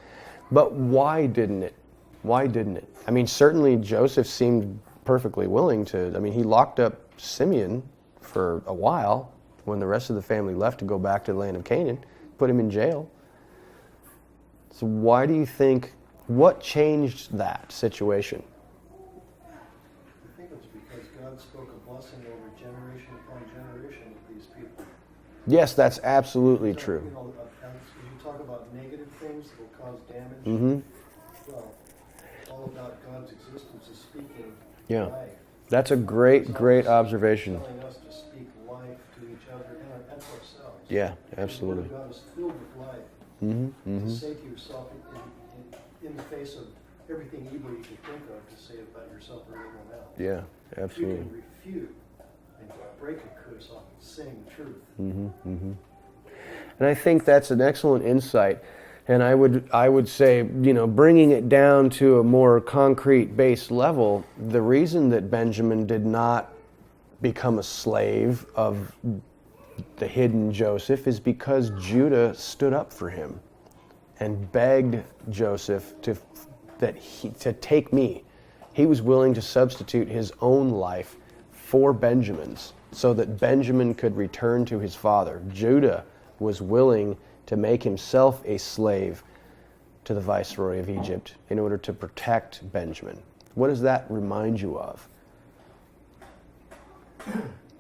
But why didn't it? Why didn't it? I mean, certainly Joseph seemed perfectly willing to. I mean, he locked up Simeon for a while when the rest of the family left to go back to the land of Canaan, put him in jail. So why do you think, what changed that situation? I think it's because God spoke a blessing over generation upon generation with these people. Yes, that's absolutely true. As you talk about negative things that will cause damage, Mm-hmm. well, all about God's existence is speaking Yeah. life. That's a great observation. Telling us to speak life to each other and to ourselves. Yeah, The absolutely. Word of God is filled with life. Mm-hmm. Mm-hmm. To say to yourself in the face of everything evil you could think of, to say about yourself or anyone else. Yeah, You absolutely. can refute and break a curse off saying the truth. Mm-hmm. Mm-hmm. And I think that's an excellent insight. And I would say, bringing it down to a more concrete base level, the reason that Benjamin did not become a slave of the hidden Joseph is because Judah stood up for him and begged Joseph to take me. He was willing to substitute his own life for Benjamin's so that Benjamin could return to his father. Judah was willing to make himself a slave to the viceroy of Egypt in order to protect Benjamin. What does that remind you of?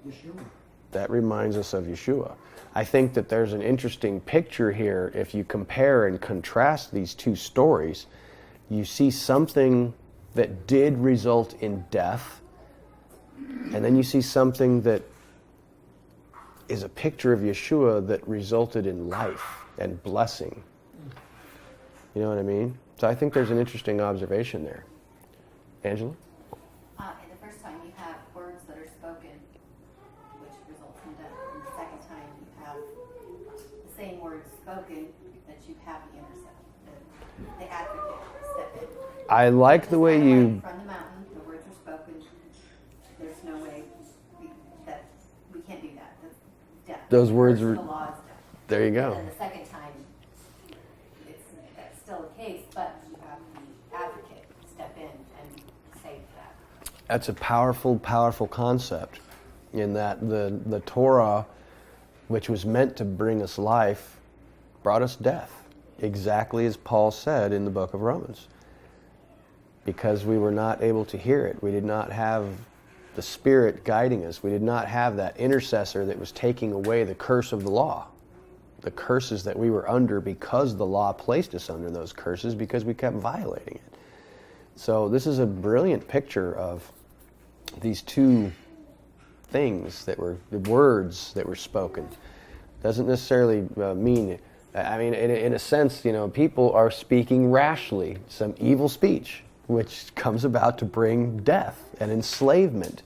Yeshua. That reminds us of Yeshua. I think that there's an interesting picture here. If you compare and contrast these two stories, you see something that did result in death, and then you see something that is a picture of Yeshua that resulted in life and blessing. You know what I mean? So I think there's an interesting observation there. Angela? And the first time you have words that are spoken, which results in death. And the second time you have the same words spoken that you have the intercept, the advocate step in. I like the way you... From the mountain, the words are spoken. There's no way that we can't do that. That's death. Those words The are... law is death. There you And go. then the second time, that's still the case, but you have the advocate step in and say that. That's a powerful, powerful concept in that the Torah, which was meant to bring us life, brought us death. exactly as Paul said in the book of Romans. Because we were not able to hear it. We did not have the Spirit guiding us. We did not have that intercessor that was taking away the curse of the law. The curses that we were under because the law placed us under those curses because we kept violating it. So this is a brilliant picture of these two things that were, the words that were spoken. Doesn't necessarily mean, I mean, in a sense, you know, people are speaking rashly, some evil speech, which comes about to bring death and enslavement.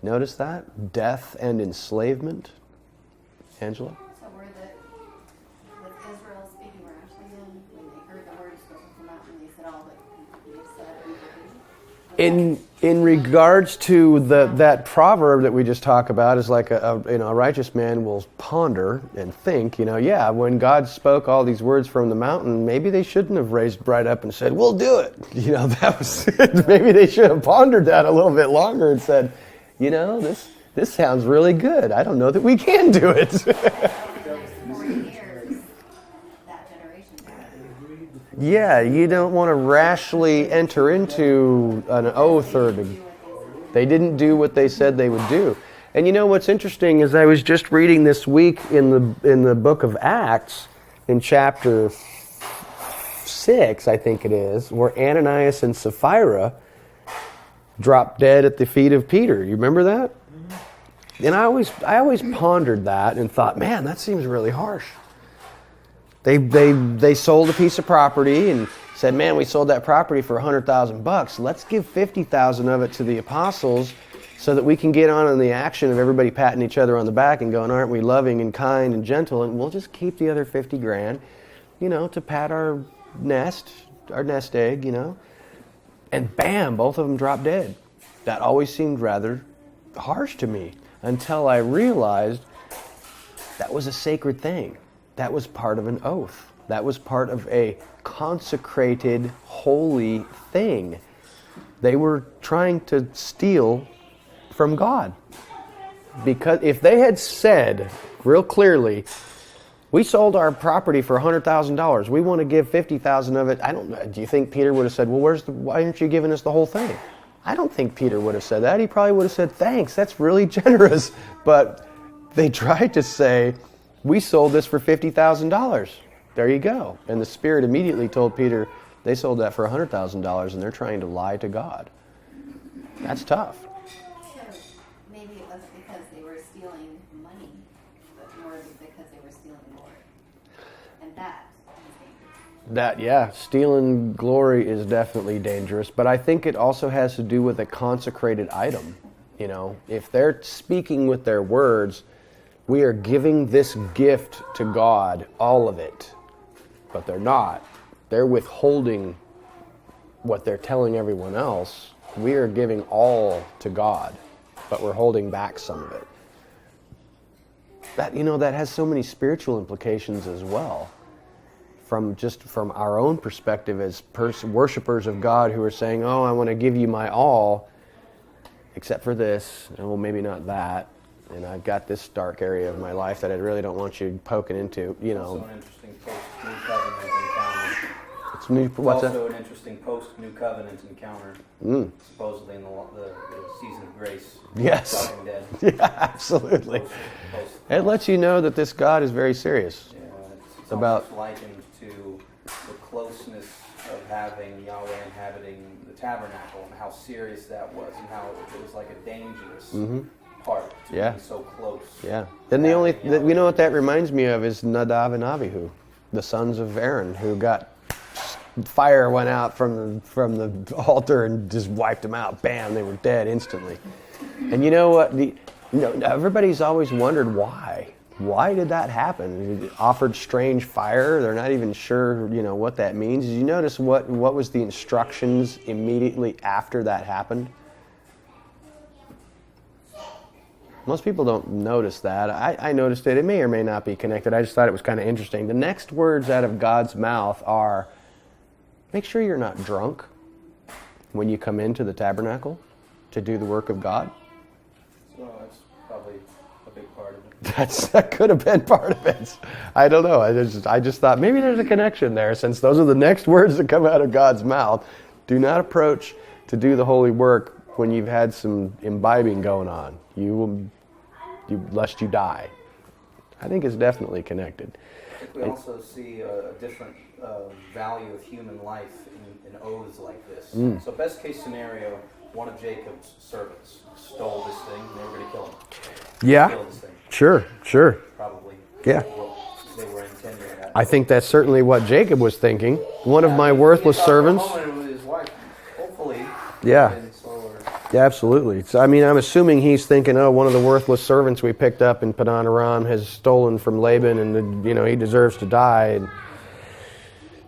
Notice that? Death and enslavement. Angela? So was Israel speaking rashly then when they heard the word spoken from the mountain? They said all that you said and believed? In regards to that proverb that we just talked about, is like a righteous man will ponder and think, yeah, when God spoke all these words from the mountain, maybe they shouldn't have raised right up and said, we'll do it. That was maybe they should have pondered that a little bit longer and said, this sounds really good. I don't know that we can do it. 40 years, that generation died. Yeah, you don't want to rashly enter into an oath they didn't do what they said they would do. And what's interesting is I was just reading this week in the book of Acts, in chapter 6, I think it is, where Ananias and Sapphira dropped dead at the feet of Peter. You remember that? And I always pondered that and thought, man, that seems really harsh. They sold a piece of property and said, man, we sold that property for $100,000. Let's give 50,000 of it to the apostles so that we can get on in the action of everybody patting each other on the back and going, aren't we loving and kind and gentle? And we'll just keep the other 50 grand, to pat our nest egg, And bam, both of them dropped dead. That always seemed rather harsh to me until I realized that was a sacred thing. That was part of an oath. That was part of a consecrated, holy thing. They were trying to steal from God. Because if they had said real clearly, we sold our property for $100,000, we want to give 50,000 of it, do you think Peter would have said, well, why aren't you giving us the whole thing? I don't think Peter would have said that. He probably would have said, thanks, that's really generous. But they tried to say, we sold this for $50,000. There you go. And the Spirit immediately told Peter, they sold that for $100,000 and they're trying to lie to God. That's tough. So maybe it wasn't because they were stealing money, but more because they were stealing glory. And that is dangerous. Stealing glory is definitely dangerous, but I think it also has to do with a consecrated item. If they're speaking with their words, we are giving this gift to God, all of it. But they're not. They're withholding what they're telling everyone else. We are giving all to God, but we're holding back some of it. That has so many spiritual implications as well. From our own perspective as worshipers of God who are saying, oh, I want to give you my all, except for this, and well, maybe not that. And I've got this dark area of my life that I really don't want you poking into, Also an interesting post-New Covenant encounter. What's that? Also an interesting post-New Covenant encounter. Supposedly in the season of grace. Yes. Dropping dead. Yeah, absolutely. It lets you know that this God is very serious. Yeah, it's about almost likened to the closeness of having Yahweh inhabiting the tabernacle and how serious that was and how it was like a dangerous part to be so close. Yeah. Then what that reminds me of is Nadav and Abihu, the sons of Aaron, who got fire went out from the altar and just wiped them out. Bam, they were dead instantly. And you know what? Everybody's always wondered why. Why did that happen? It offered strange fire. They're not even sure, what that means. Did you notice what was the instructions immediately after that happened? Most people don't notice that. I noticed it. It may or may not be connected. I just thought it was kind of interesting. The next words out of God's mouth are, make sure you're not drunk when you come into the tabernacle to do the work of God. So that's probably a big part of it. That could have been part of it. I don't know. I just thought maybe there's a connection there, since those are the next words that come out of God's mouth. Do not approach to do the holy work when you've had some imbibing going on. Lest you die. I think it's definitely connected. I think we also see a different value of human life in oaths like this. So best case scenario, one of Jacob's servants stole this thing and they were going to kill him. Yeah. Kill this thing. Sure. Probably. Yeah. They were intending that. I think that's certainly what Jacob was thinking. One of my worthless servants. With his wife, hopefully. Yeah. And so Yeah, absolutely. So, I mean, I'm assuming he's thinking, oh, one of the worthless servants we picked up in Padan Aram has stolen from Laban, and he deserves to die. And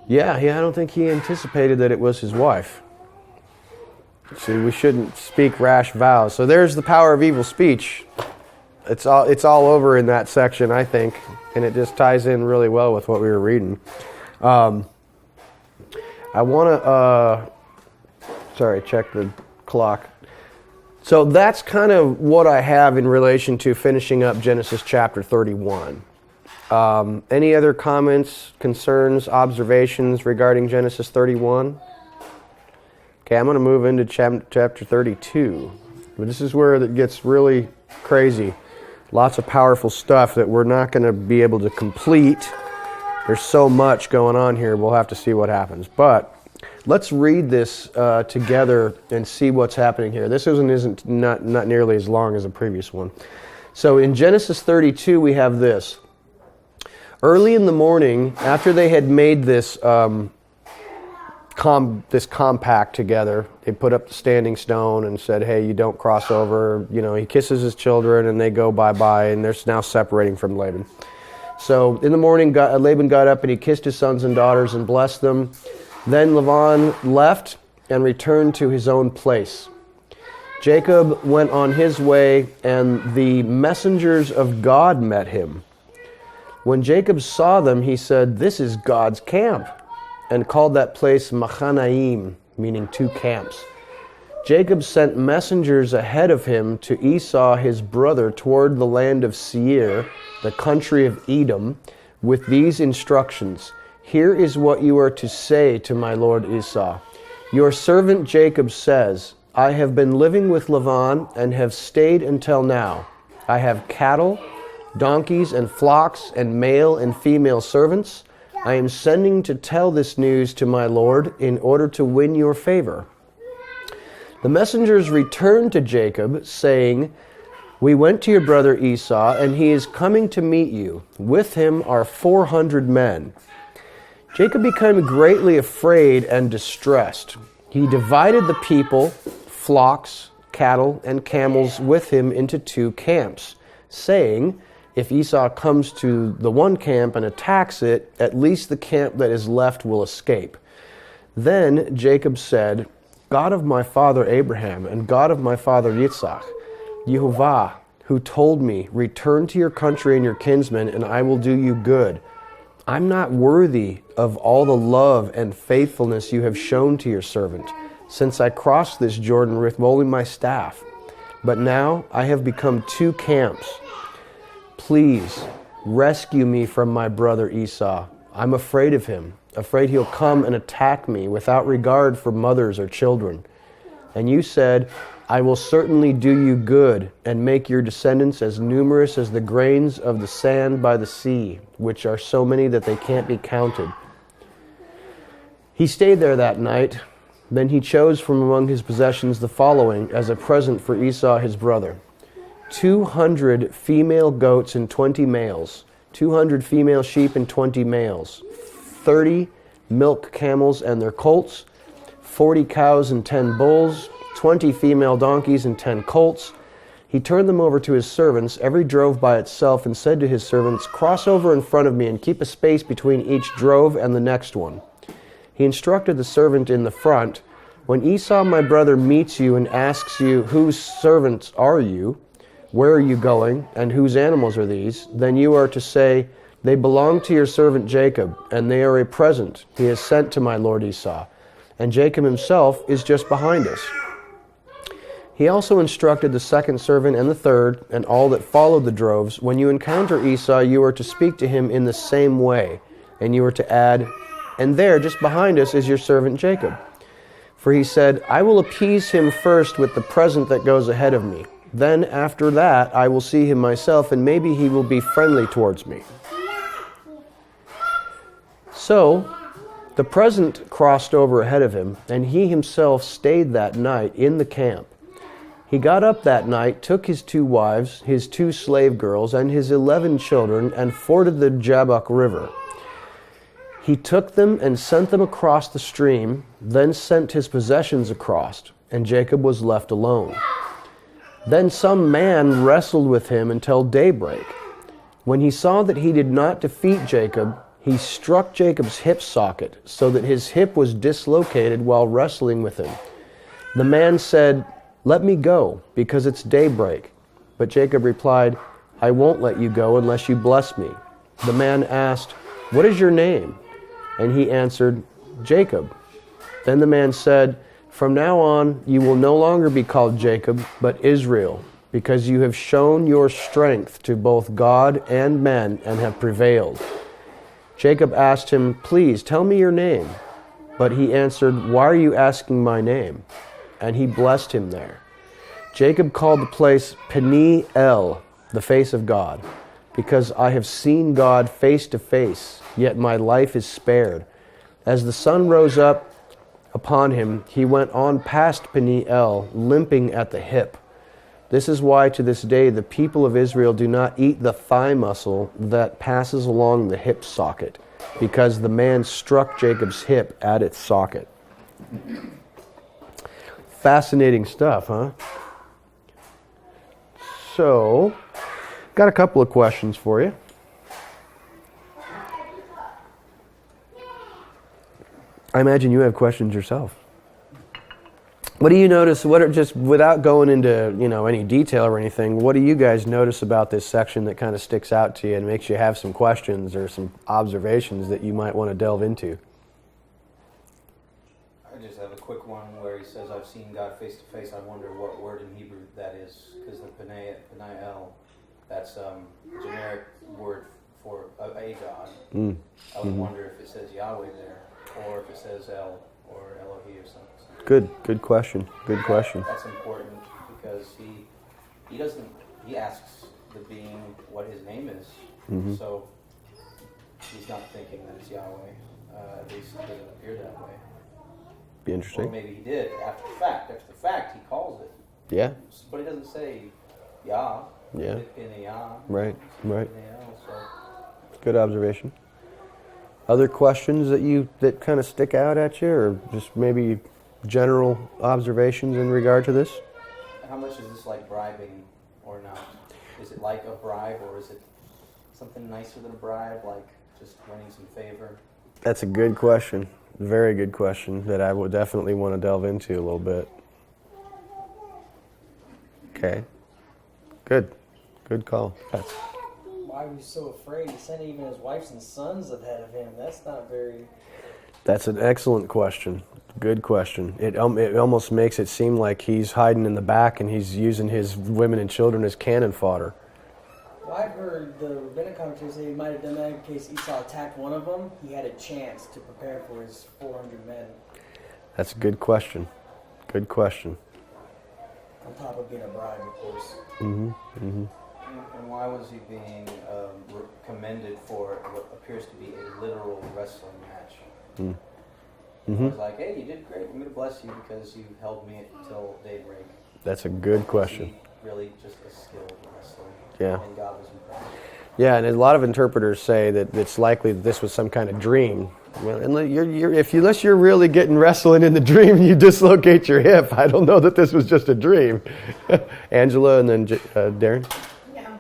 yeah, I don't think he anticipated that it was his wife. See, we shouldn't speak rash vows. So there's the power of evil speech. It's all over in that section, I think, and it just ties in really well with what we were reading. I want to, check the clock. So that's kind of what I have in relation to finishing up Genesis chapter 31. Any other comments, concerns, observations regarding Genesis 31? Okay, I'm going to move into chapter 32. But this is where it gets really crazy. Lots of powerful stuff that we're not going to be able to complete. There's so much going on here, we'll have to see what happens. But let's read this together and see what's happening here. This isn't not nearly as long as the previous one. So in Genesis 32, we have this. Early in the morning, after they had made this compact together, they put up the standing stone and said, hey, you don't cross over. He kisses his children and they go bye-bye, and they're now separating from Laban. So in the morning, Laban got up and he kissed his sons and daughters and blessed them. Then Lavan left and returned to his own place. Jacob went on his way, and the messengers of God met him. When Jacob saw them, he said, this is God's camp, and called that place Machanaim, meaning two camps. Jacob sent messengers ahead of him to Esau his brother toward the land of Seir, the country of Edom, with these instructions. Here is what you are to say to my lord Esau. Your servant Jacob says, I have been living with Lavan and have stayed until now. I have cattle, donkeys, and flocks, and male and female servants. I am sending to tell this news to my lord in order to win your favor. The messengers returned to Jacob, saying, we went to your brother Esau, and he is coming to meet you. With him are 400 men. Jacob became greatly afraid and distressed. He divided the people, flocks, cattle, and camels with him into two camps, saying, if Esau comes to the one camp and attacks it, at least the camp that is left will escape. Then Jacob said, God of my father Abraham and God of my father Yitzhak, Yehovah, who told me, return to your country and your kinsmen, and I will do you good. I'm not worthy of all the love and faithfulness you have shown to your servant, since I crossed this Jordan with only my staff. But now I have become two camps. Please rescue me from my brother Esau. I'm afraid of him, afraid he'll come and attack me without regard for mothers or children. And you said, I will certainly do you good and make your descendants as numerous as the grains of the sand by the sea, which are so many that they can't be counted. He stayed there that night. Then he chose from among his possessions the following as a present for Esau his brother: 200 female goats and 20 males, 200 female sheep and 20 males, 30 milk camels and their colts, 40 cows and 10 bulls, 20 female donkeys and 10 colts. He turned them over to his servants, every drove by itself, and said to his servants, cross over in front of me and keep a space between each drove and the next one. He instructed the servant in the front, when Esau my brother meets you and asks you, whose servants are you, where are you going, and whose animals are these, then you are to say, they belong to your servant Jacob, and they are a present he has sent to my lord Esau, and Jacob himself is just behind us. He also instructed the second servant and the third, and all that followed the droves, when you encounter Esau, you are to speak to him in the same way, and you are to add, and there, just behind us, is your servant Jacob. For he said, I will appease him first with the present that goes ahead of me. Then, after that, I will see him myself, and maybe he will be friendly towards me. So, the present crossed over ahead of him, and he himself stayed that night in the camp. He got up that night, took his 2 wives, his 2 slave girls, and his 11 children, and forded the Jabbok River. He took them and sent them across the stream, then sent his possessions across, and Jacob was left alone. Then some man wrestled with him until daybreak. When he saw that he did not defeat Jacob, he struck Jacob's hip socket, so that his hip was dislocated while wrestling with him. The man said, Let me go, because it's daybreak. But Jacob replied, I won't let you go unless you bless me. The man asked, What is your name? And he answered, Jacob. Then the man said, From now on you will no longer be called Jacob, but Israel, because you have shown your strength to both God and men and have prevailed. Jacob asked him, Please tell me your name. But he answered, Why are you asking my name? And he blessed him there. Jacob called the place Peniel, the face of God, because I have seen God face to face, yet my life is spared. As the sun rose up upon him, he went on past Peniel, limping at the hip. This is why to this day the people of Israel do not eat the thigh muscle that passes along the hip socket, because the man struck Jacob's hip at its socket. Fascinating stuff, huh? So, got a couple of questions for you. I imagine you have questions yourself. What do you notice, just without going into, any detail or anything, what do you guys notice about this section that kind of sticks out to you and makes you have some questions or some observations that you might want to delve into? I just have a quick one where he says, I've seen God face to face. I wonder what word in Hebrew that is, because the Peniel, that's a generic word for a God. I would wonder if it says Yahweh there, or if it says El, or Elohi or something. Good question. Good question. That's important because he asks the being what his name is. So he's not thinking that it's Yahweh. At least it doesn't appear that way. Be interesting. Or maybe he did after the fact. After the fact, he calls it. Yeah. But he doesn't say Yah. Yeah. In Yah. Right. So. Good observation. Other questions that kind of stick out at you, or just maybe general observations in regard to this? How much is this like bribing or not? Is it like a bribe, or is it something nicer than a bribe, like just winning some favor? That's a good question. Very good question that I would definitely want to delve into a little bit. Okay. Good call. That's Why was he so afraid? He sent even his wives and sons ahead of him. That's not very... That's an excellent question. Good question. It almost makes it seem like he's hiding in the back and he's using his women and children as cannon fodder. Well, I've heard the rabbinic commentators say he might have done that in case Esau attacked one of them. He had a chance to prepare for his 400 men. That's a good question. Good question. On top of being a bribe, of course. Mm-hmm. Mm-hmm. And why was he being commended for what appears to be a literal wrestling match? Mm-hmm. He was like, hey, you did great. I'm going to bless you because you held me until daybreak. That's a good question. Really just a skilled wrestler. Yeah. And God was impressed. Yeah, and a lot of interpreters say that it's likely that this was some kind of dream. Well, unless you're really getting wrestling in the dream and you dislocate your hip, I don't know that this was just a dream. Angela and then Darren? Yeah.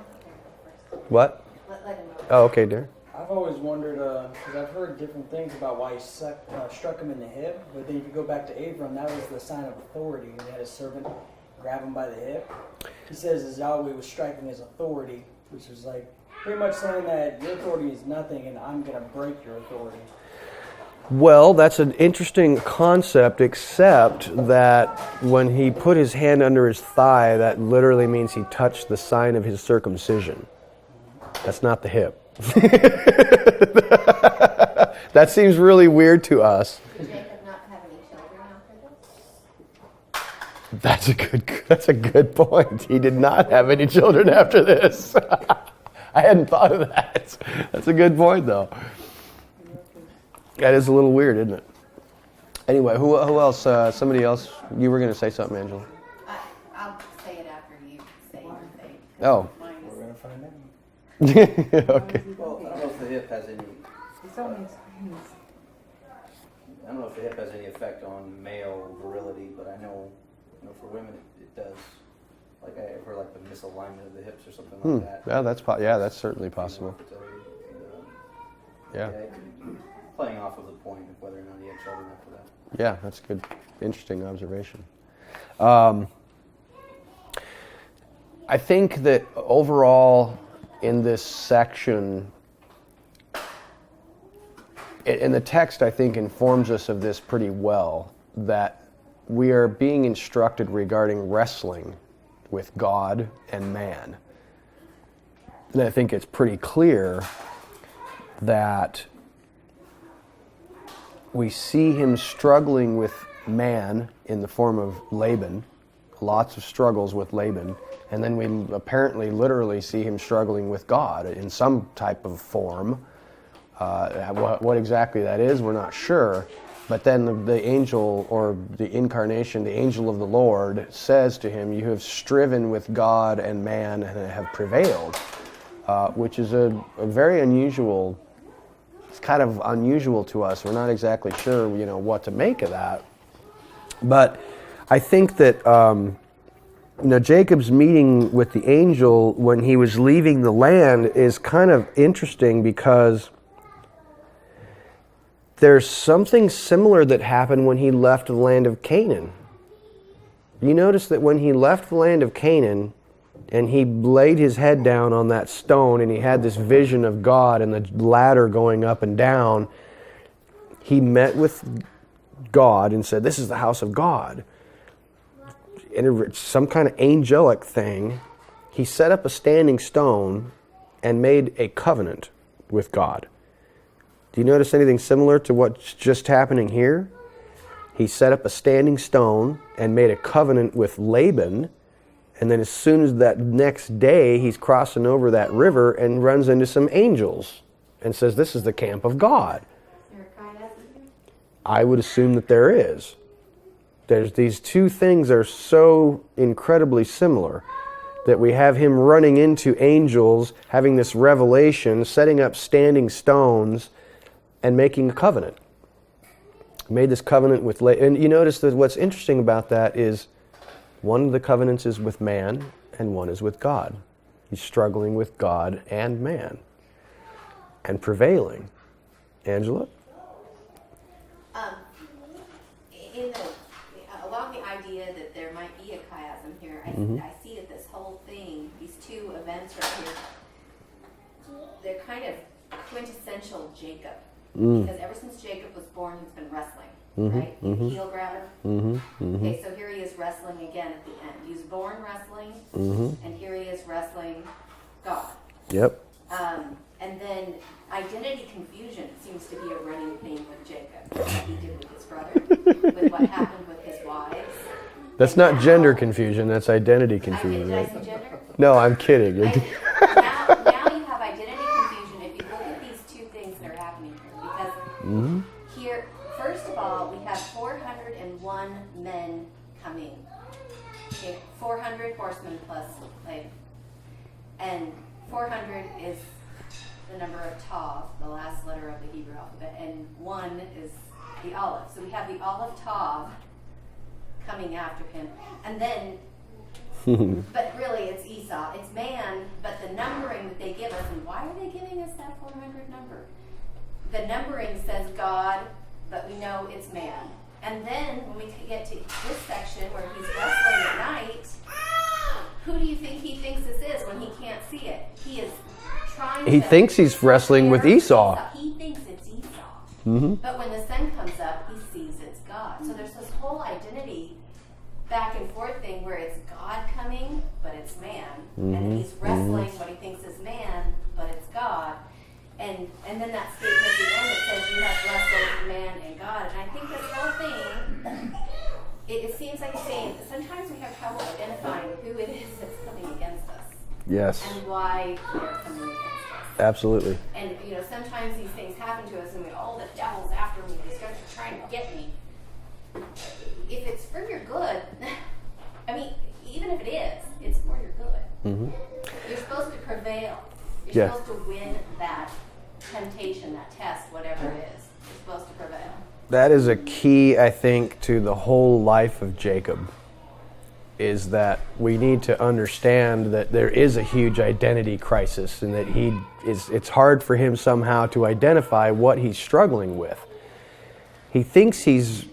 What? Let him know. Oh, okay, Darren. I've always wondered, because I've heard different things about why he struck him in the hip, but then if you go back to Abram, that was the sign of authority. He had his servant grab him by the hip. He says as Yahweh was striking his authority, which was like pretty much saying that your authority is nothing and I'm going to break your authority. Well, that's an interesting concept, except that when he put his hand under his thigh, that literally means he touched the sign of his circumcision. That's not the hip. That seems really weird to us. Did Jacob not have any children after this? That's a good point. He did not have any children after this. I hadn't thought of that. That's a good point, though. That is a little weird, isn't it? Anyway, who else? Somebody else? You were going to say something, Angela. I'll say it after you say your thing. Oh. Mine is- We're gonna find out. Okay. Well, I don't know if the hip has any. It's always screens. I don't know if the hip has any effect on male virility, but I know, for women it does. Like I've heard like the misalignment of the hips or something like that. Yeah, that's certainly possible. Yeah. Playing off of the point of whether or not he had children after that. Yeah, that's a good, interesting observation. I think that overall in this section, and the text I think informs us of this pretty well, that we are being instructed regarding wrestling with God and man. And I think it's pretty clear that we see him struggling with man in the form of Laban, lots of struggles with Laban, and then we apparently literally see him struggling with God in some type of form. What exactly that is, we're not sure. But then the angel, or the incarnation, the angel of the Lord, says to him, "You have striven with God and man and have prevailed," which is a very unusual. It's kind of unusual to us. We're not exactly sure, what to make of that. But I think that Jacob's meeting with the angel when he was leaving the land is kind of interesting, because there's something similar that happened when he left the land of Canaan. You notice that when he left the land of Canaan and he laid his head down on that stone and he had this vision of God and the ladder going up and down, he met with God and said, "This is the house of God." And some kind of angelic thing. He set up a standing stone and made a covenant with God. Do you notice anything similar to what's just happening here? He set up a standing stone and made a covenant with Laban, and then as soon as that next day, he's crossing over that river and runs into some angels and says, "This is the camp of God." Is there a chiasm here? I would assume that there is. There's these two things are so incredibly similar that we have him running into angels, having this revelation, setting up standing stones, and making a covenant. Made this covenant with and you notice that what's interesting about that is one of the covenants is with man and one is with God. He's struggling with God and man and prevailing. Angela? Along the idea that there might be a chiasm here, I see that this whole thing, these two events right here, they're kind of quintessential Jacob. Because ever since Jacob was born, he's been wrestling, right? Heel grabber. Okay, so here he is wrestling again at the end. He was born wrestling, and here he is wrestling God. Yep. And then identity confusion seems to be a running theme with Jacob. What he did with his brother, with what happened with his wives. That's not gender confusion, that's identity confusion. Did I Right? say gender? No, I'm kidding. Now you have identity confusion if you look at these two things that are happening here. Because here, first of all, we have 401 men coming. Okay, 400 horsemen plus Laban. And 400 is the number of Tav, the last letter of the Hebrew alphabet, and 1 is the Aleph. So we have the Aleph Tav coming after him. And then but really, it's Esau. It's man, but the numbering that they give us, and why are they giving us that 400 number? The numbering says God, but we know it's man. And then when we get to this section where he's wrestling at night, who do you think he thinks this is when he can't see it? He is trying He to... thinks he's wrestling with Esau. He thinks it's Esau. But when the sun comes up, he sees it's God. So there's this whole identity back and forth thing where it's God coming, but it's man. And then he's wrestling what he thinks is man, but it's God. And then that statement at the end that says you have wrestled man and God. And I think this whole thing, it seems like saying sometimes we have trouble identifying who it is that's coming against us. Yes. And why they're coming against us. Absolutely. And sometimes these things happen to us and we go, oh, the devil's after me, he's trying to get me. If it's for your good, I mean, even if it is, it's for your good. You're supposed to prevail. You're supposed to win that temptation, that test, whatever it is. You're supposed to prevail. That is a key, I think, to the whole life of Jacob, is that we need to understand that there is a huge identity crisis and that it's hard for him somehow to identify what he's struggling with. He thinks he's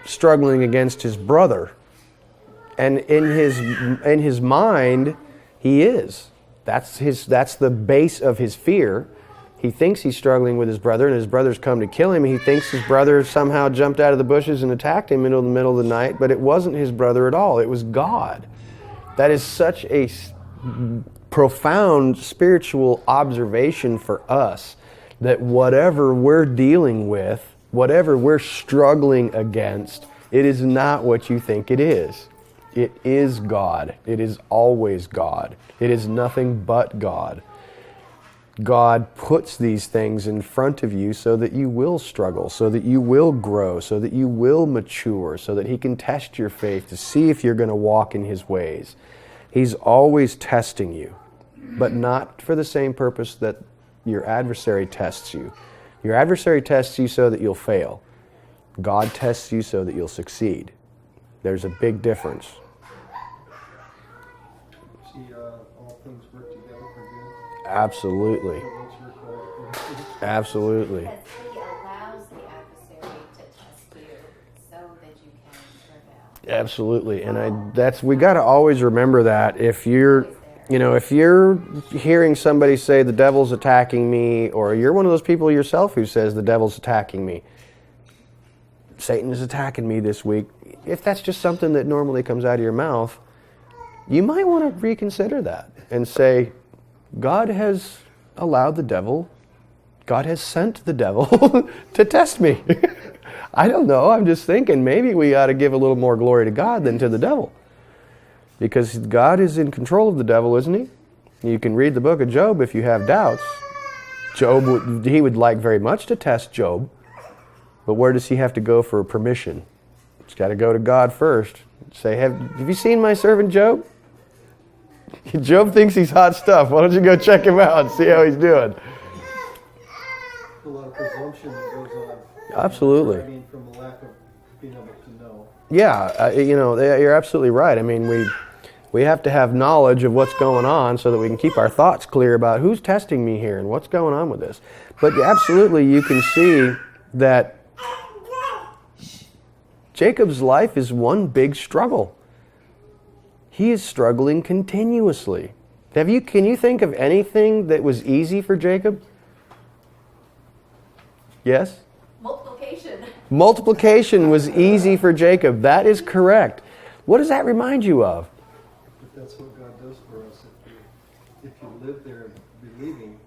struggling against his brother, and in his mind, he is. That's the base of his fear. He thinks he's struggling with his brother, and his brother's come to kill him. He thinks his brother somehow jumped out of the bushes and attacked him in the middle of the night, but it wasn't his brother at all. It was God. That is such a profound spiritual observation for us, that whatever we're dealing with, whatever we're struggling against, it is not what you think it is. It is God. It is always God. It is nothing but God. God puts these things in front of you so that you will struggle, so that you will grow, so that you will mature, so that He can test your faith to see if you're going to walk in His ways. He's always testing you, but not for the same purpose that your adversary tests you. Your adversary tests you so that you'll fail. God tests you so that you'll succeed. There's a big difference. See, all things work together for good. Absolutely. Those who are called according to- Absolutely. Because He allows the adversary to test you so that you can prevail. Absolutely. And we got to always remember that if you're hearing somebody say the devil's attacking me, or you're one of those people yourself who says the devil's attacking me, Satan is attacking me this week, if that's just something that normally comes out of your mouth, you might want to reconsider that and say, God has allowed the devil, God has sent the devil to test me. I don't know, I'm just thinking maybe we ought to give a little more glory to God than to the devil. Because God is in control of the devil, isn't He? You can read the book of Job if you have doubts. Job, he would like very much to test Job, but where does he have to go for permission? He's got to go to God first. Say, have you seen my servant Job? Job thinks he's hot stuff. Why don't you go check him out and see how he's doing? A lot of presumption that goes on. Absolutely. I mean, from a lack of being able to know. Yeah, you're absolutely right. I mean, we have to have knowledge of what's going on so that we can keep our thoughts clear about who's testing me here and what's going on with this. But absolutely, you can see that Jacob's life is one big struggle. He is struggling continuously. Can you think of anything that was easy for Jacob? Yes? Multiplication. Multiplication was easy for Jacob. That is correct. What does that remind you of? But that's what God does for us. If you live there believing,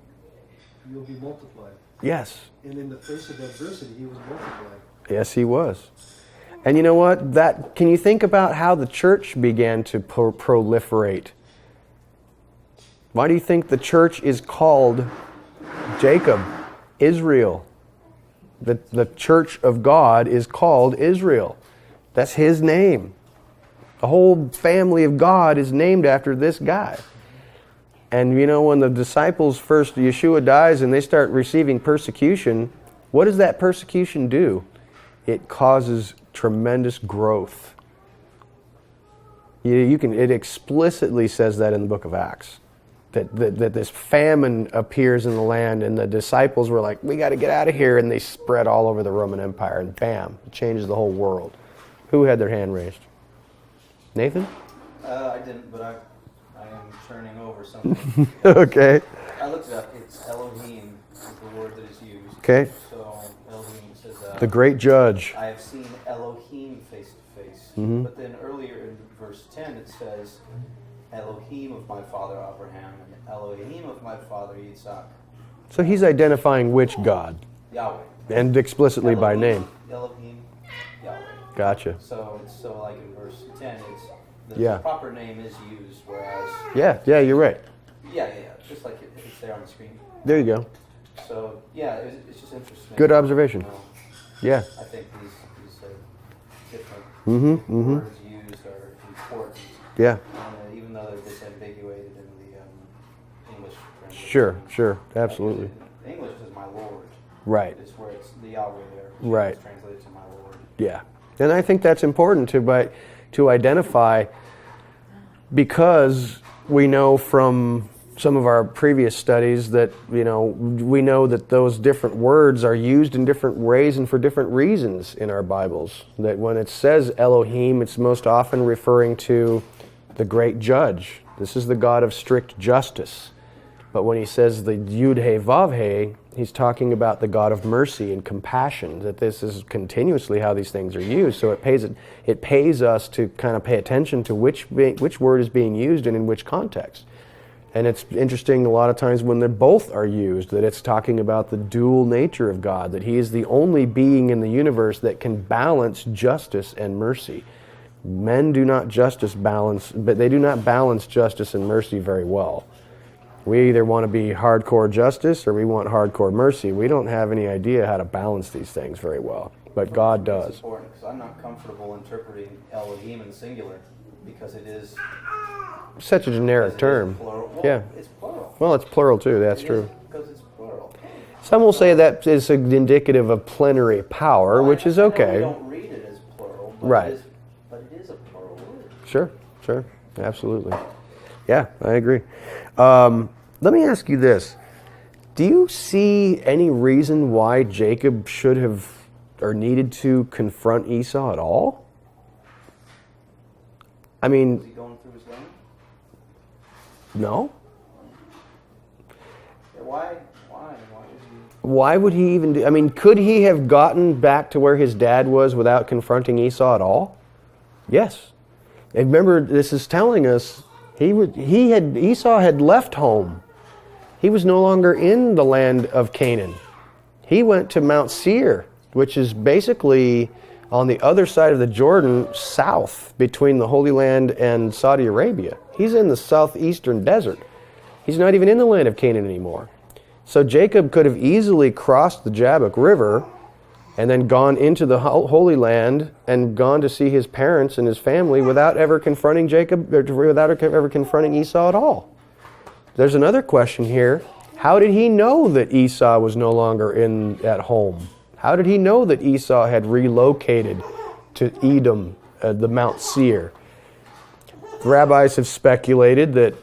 you'll be multiplied. Yes. And in the face of adversity, He was multiplied. Yes, he was. And you know what? Can you think about how the church began to proliferate? Why do you think the church is called Jacob, Israel? The church of God is called Israel. That's His name. The whole family of God is named after this guy. And when the disciples first, Yeshua dies and they start receiving persecution, what does that persecution do? It causes tremendous growth. It explicitly says that in the book of Acts. That this famine appears in the land, and the disciples were like, we got to get out of here, and they spread all over the Roman Empire, and bam, it changes the whole world. Who had their hand raised? Nathan? I didn't, but I am turning over something. Okay. I looked it up. It's Elohim is the word that is used. Okay. So Elohim is The great judge. I have seen Elohim face to face. Mhm. But then earlier in verse 10 it says, Elohim of my father Abraham and Elohim of my father Isaac. So he's identifying which God, Yahweh. and explicitly by name. Elohim, Yahweh. Gotcha. So it's so like in verse 10, it's the Yeah. proper name is used, whereas Yeah, you're right. yeah, just like it's there on the screen. There you go. So yeah, it's just interesting. Good observation. You know, Yeah. I think these different Mm-hmm. words used are important, Yeah. even though they're disambiguated in the English translation. Sure. Absolutely. English is my Lord. Right. It's where it's the Yahweh there. Right. It's translated to my Lord. Yeah. And I think that's important to identify, because we know from some of our previous studies that, we know that those different words are used in different ways and for different reasons in our Bibles. That when it says Elohim, it's most often referring to the great judge. This is the God of strict justice. But when he says the Yud-He Vav-He, he's talking about the God of mercy and compassion, that this is continuously how these things are used. So it pays us to kind of pay attention to which word is being used and in which context. And it's interesting a lot of times when they both are used, that it's talking about the dual nature of God, that he is the only being in the universe that can balance justice and mercy. Men do not but they do not balance justice and mercy very well. We either want to be hardcore justice or we want hardcore mercy. We don't have any idea how to balance these things very well, but God does. It's important because I'm not comfortable interpreting Elohim in singular because it is Such a generic term. plural. Well, Yeah. it's plural. Well, it's plural too, that's It true. is because it's plural. Some will say that is indicative of plenary power, which is I know okay. we don't read it as plural, but Right. It is a plural word. Sure, absolutely. Yeah, I agree. Let me ask you this. Do you see any reason why Jacob should have or needed to confront Esau at all? I Was mean, he going through his land? no. Yeah, why? Why would he even do? I mean, could he have gotten back to where his dad was without confronting Esau at all? Yes. And remember, this is telling us Esau had left home. He was no longer in the land of Canaan. He went to Mount Seir, which is basically on the other side of the Jordan, south between the Holy Land and Saudi Arabia. He's in the southeastern desert. He's not even in the land of Canaan anymore. So Jacob could have easily crossed the Jabbok River and then gone into the Holy Land and gone to see his parents and his family without ever confronting Esau at all. There's another question here. How did he know that Esau was no longer at home? How did he know that Esau had relocated to Edom, the Mount Seir? The rabbis have speculated that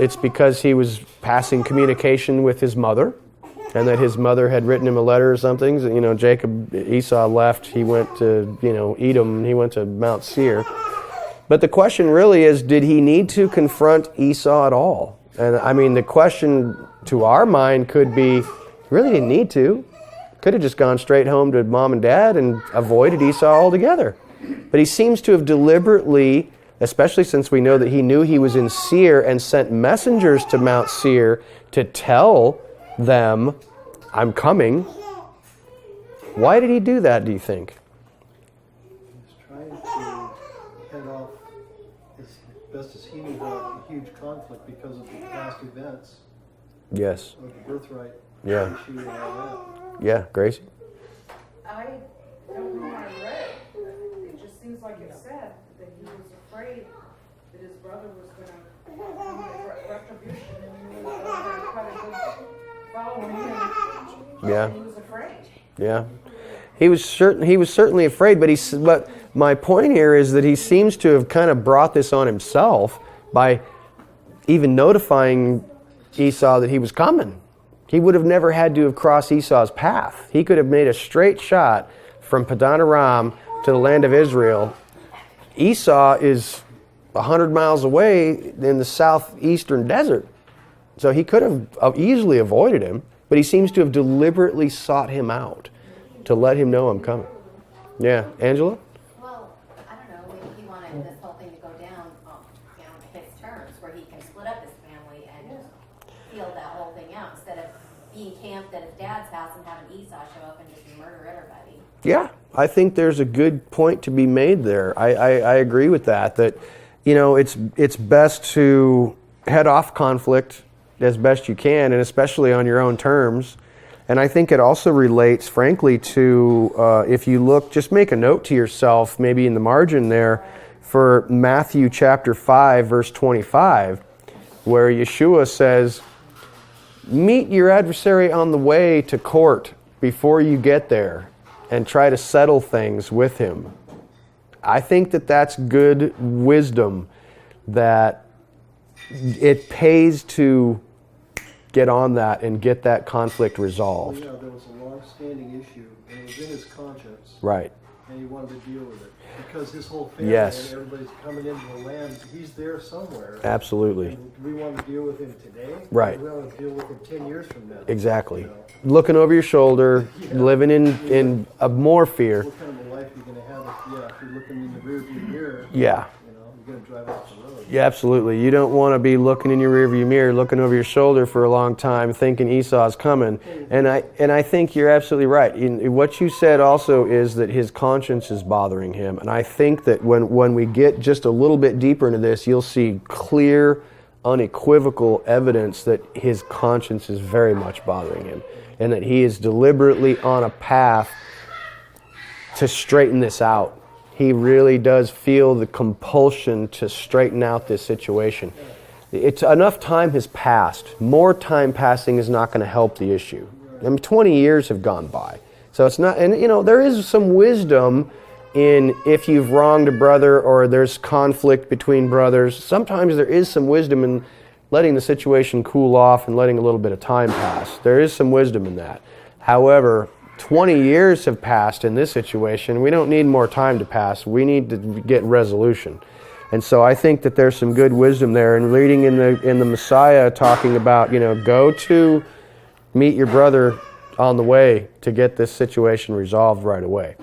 it's because he was passing communication with his mother, and that his mother had written him a letter or something. Esau left. He went to Edom. He went to Mount Seir. But the question really is, did he need to confront Esau at all? And I mean, the question to our mind could be, really didn't need to. Could have just gone straight home to mom and dad and avoided Esau altogether. But he seems to have deliberately, especially since we know that he knew he was in Seir and sent messengers to Mount Seir to tell them, I'm coming. Why did he do that, do you think? He's trying to head off as best as he knew a huge conflict because of the past events Yes. of the birthright Yeah. issue and all that. Yeah, Gracie? I don't know what I read, but it just seems like it said that he was afraid that his brother was gonna make retribution and he was gonna try to go follow him. Yeah. And he was afraid. Yeah. He was certainly afraid, but my point here is that he seems to have kind of brought this on himself by even notifying Esau that he was coming. He would have never had to have crossed Esau's path. He could have made a straight shot from Padan Aram to the land of Israel. Esau is 100 miles away in the southeastern desert. So he could have easily avoided him, but he seems to have deliberately sought him out to let him know I'm coming. Yeah, Angela? Well, I don't know, maybe he wanted this whole thing to go down, his terms, where he can split up his family and feel that whole thing out, instead of being camped at his dad's house and having Esau show up and just murder everybody. Yeah, I think there's a good point to be made there. I agree with that, it's best to head off conflict as best you can, and especially on your own terms. And I think it also relates, frankly, to if you look, just make a note to yourself, maybe in the margin there, for Matthew chapter 5, verse 25, where Yeshua says, meet your adversary on the way to court before you get there and try to settle things with him. I think that that's good wisdom, that it pays to get on that and get that conflict resolved. Well, there was a long-standing issue, and it was in his conscience. Right. And he wanted to deal with it. Because his whole family Yes. and everybody's coming into the land, he's there somewhere. Absolutely. And do we want to deal with him today? Right. Or do we want to deal with him 10 years from now? Exactly. You know, Looking over your shoulder, living in more fear. what kind of a life are you going to have if you're looking in the rearview mirror? Yeah. You're going to drive off the road. Yeah, absolutely. You don't want to be looking in your rearview mirror, looking over your shoulder for a long time, thinking Esau's coming. And I think you're absolutely right. What you said also is that his conscience is bothering him. And I think that when we get just a little bit deeper into this, you'll see clear, unequivocal evidence that his conscience is very much bothering him, and that he is deliberately on a path to straighten this out. He really does feel the compulsion to straighten out this situation. It's enough time has passed. More time passing is not going to help the issue. 20 years have gone by. So it's not, and there is some wisdom in if you've wronged a brother or there's conflict between brothers. Sometimes there is some wisdom in letting the situation cool off and letting a little bit of time pass. There is some wisdom in that. However, 20 years have passed in this situation. We don't need more time to pass. We need to get resolution. And so I think that there's some good wisdom there. And reading in the Messiah talking about, go to meet your brother on the way to get this situation resolved right away.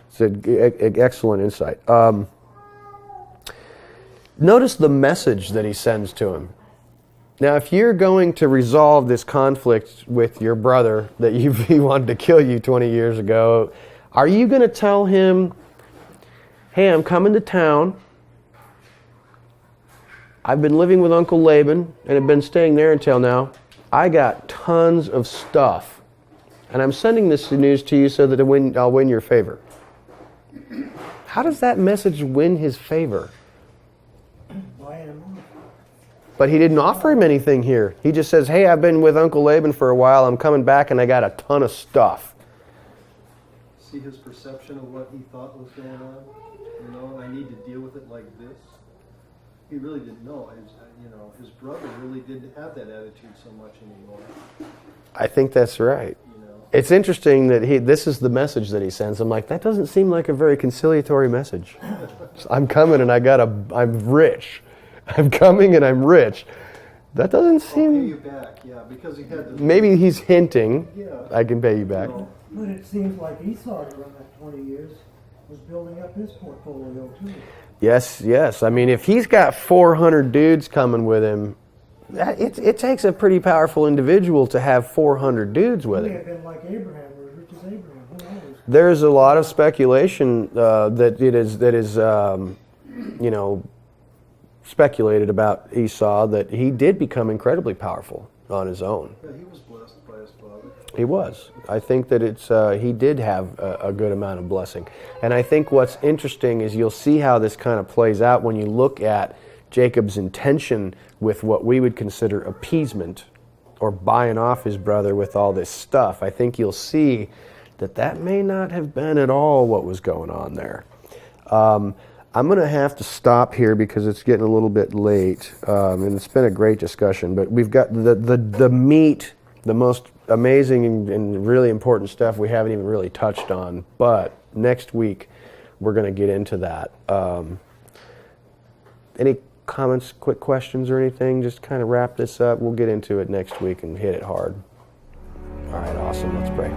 It's an excellent insight. Notice the message that he sends to him. Now, if you're going to resolve this conflict with your brother that he wanted to kill you 20 years ago, are you going to tell him, hey, I'm coming to town. I've been living with Uncle Laban and have been staying there until now. I got tons of stuff. And I'm sending this news to you so that I'll win your favor. How does that message win his favor? But he didn't offer him anything here. He just says, hey, I've been with Uncle Laban for a while. I'm coming back and I got a ton of stuff. See his perception of what he thought was going on? I need to deal with it like this. He really didn't know. His brother really didn't have that attitude so much anymore. I think that's right. It's interesting that this is the message that he sends. I'm like, that doesn't seem like a very conciliatory message. I'm coming and I'm rich. I'm coming and I'm rich. That doesn't seem... I'll pay you back, yeah, because he had to... Maybe he's hinting, I can pay you back. But it seems like Esau, during that 20 years, was building up his portfolio too. Yes. I mean, if he's got 400 dudes coming with him, it takes a pretty powerful individual to have 400 dudes with He him. may have been like Abraham, or as rich as Abraham, who knows? There's a lot of speculation that is speculated about Esau that he did become incredibly powerful on his own. Yeah, he was blessed by his father. He was. I think that he did have a good amount of blessing. And I think what's interesting is you'll see how this kind of plays out when you look at Jacob's intention with what we would consider appeasement, or buying off his brother with all this stuff. I think you'll see that may not have been at all what was going on there. I'm going to have to stop here because it's getting a little bit late, and it's been a great discussion. But we've got the meat, the most amazing and really important stuff we haven't even really touched on. But next week, we're going to get into that. Any comments, quick questions or anything? Just kind of wrap this up. We'll get into it next week and hit it hard. All right, awesome. Let's pray.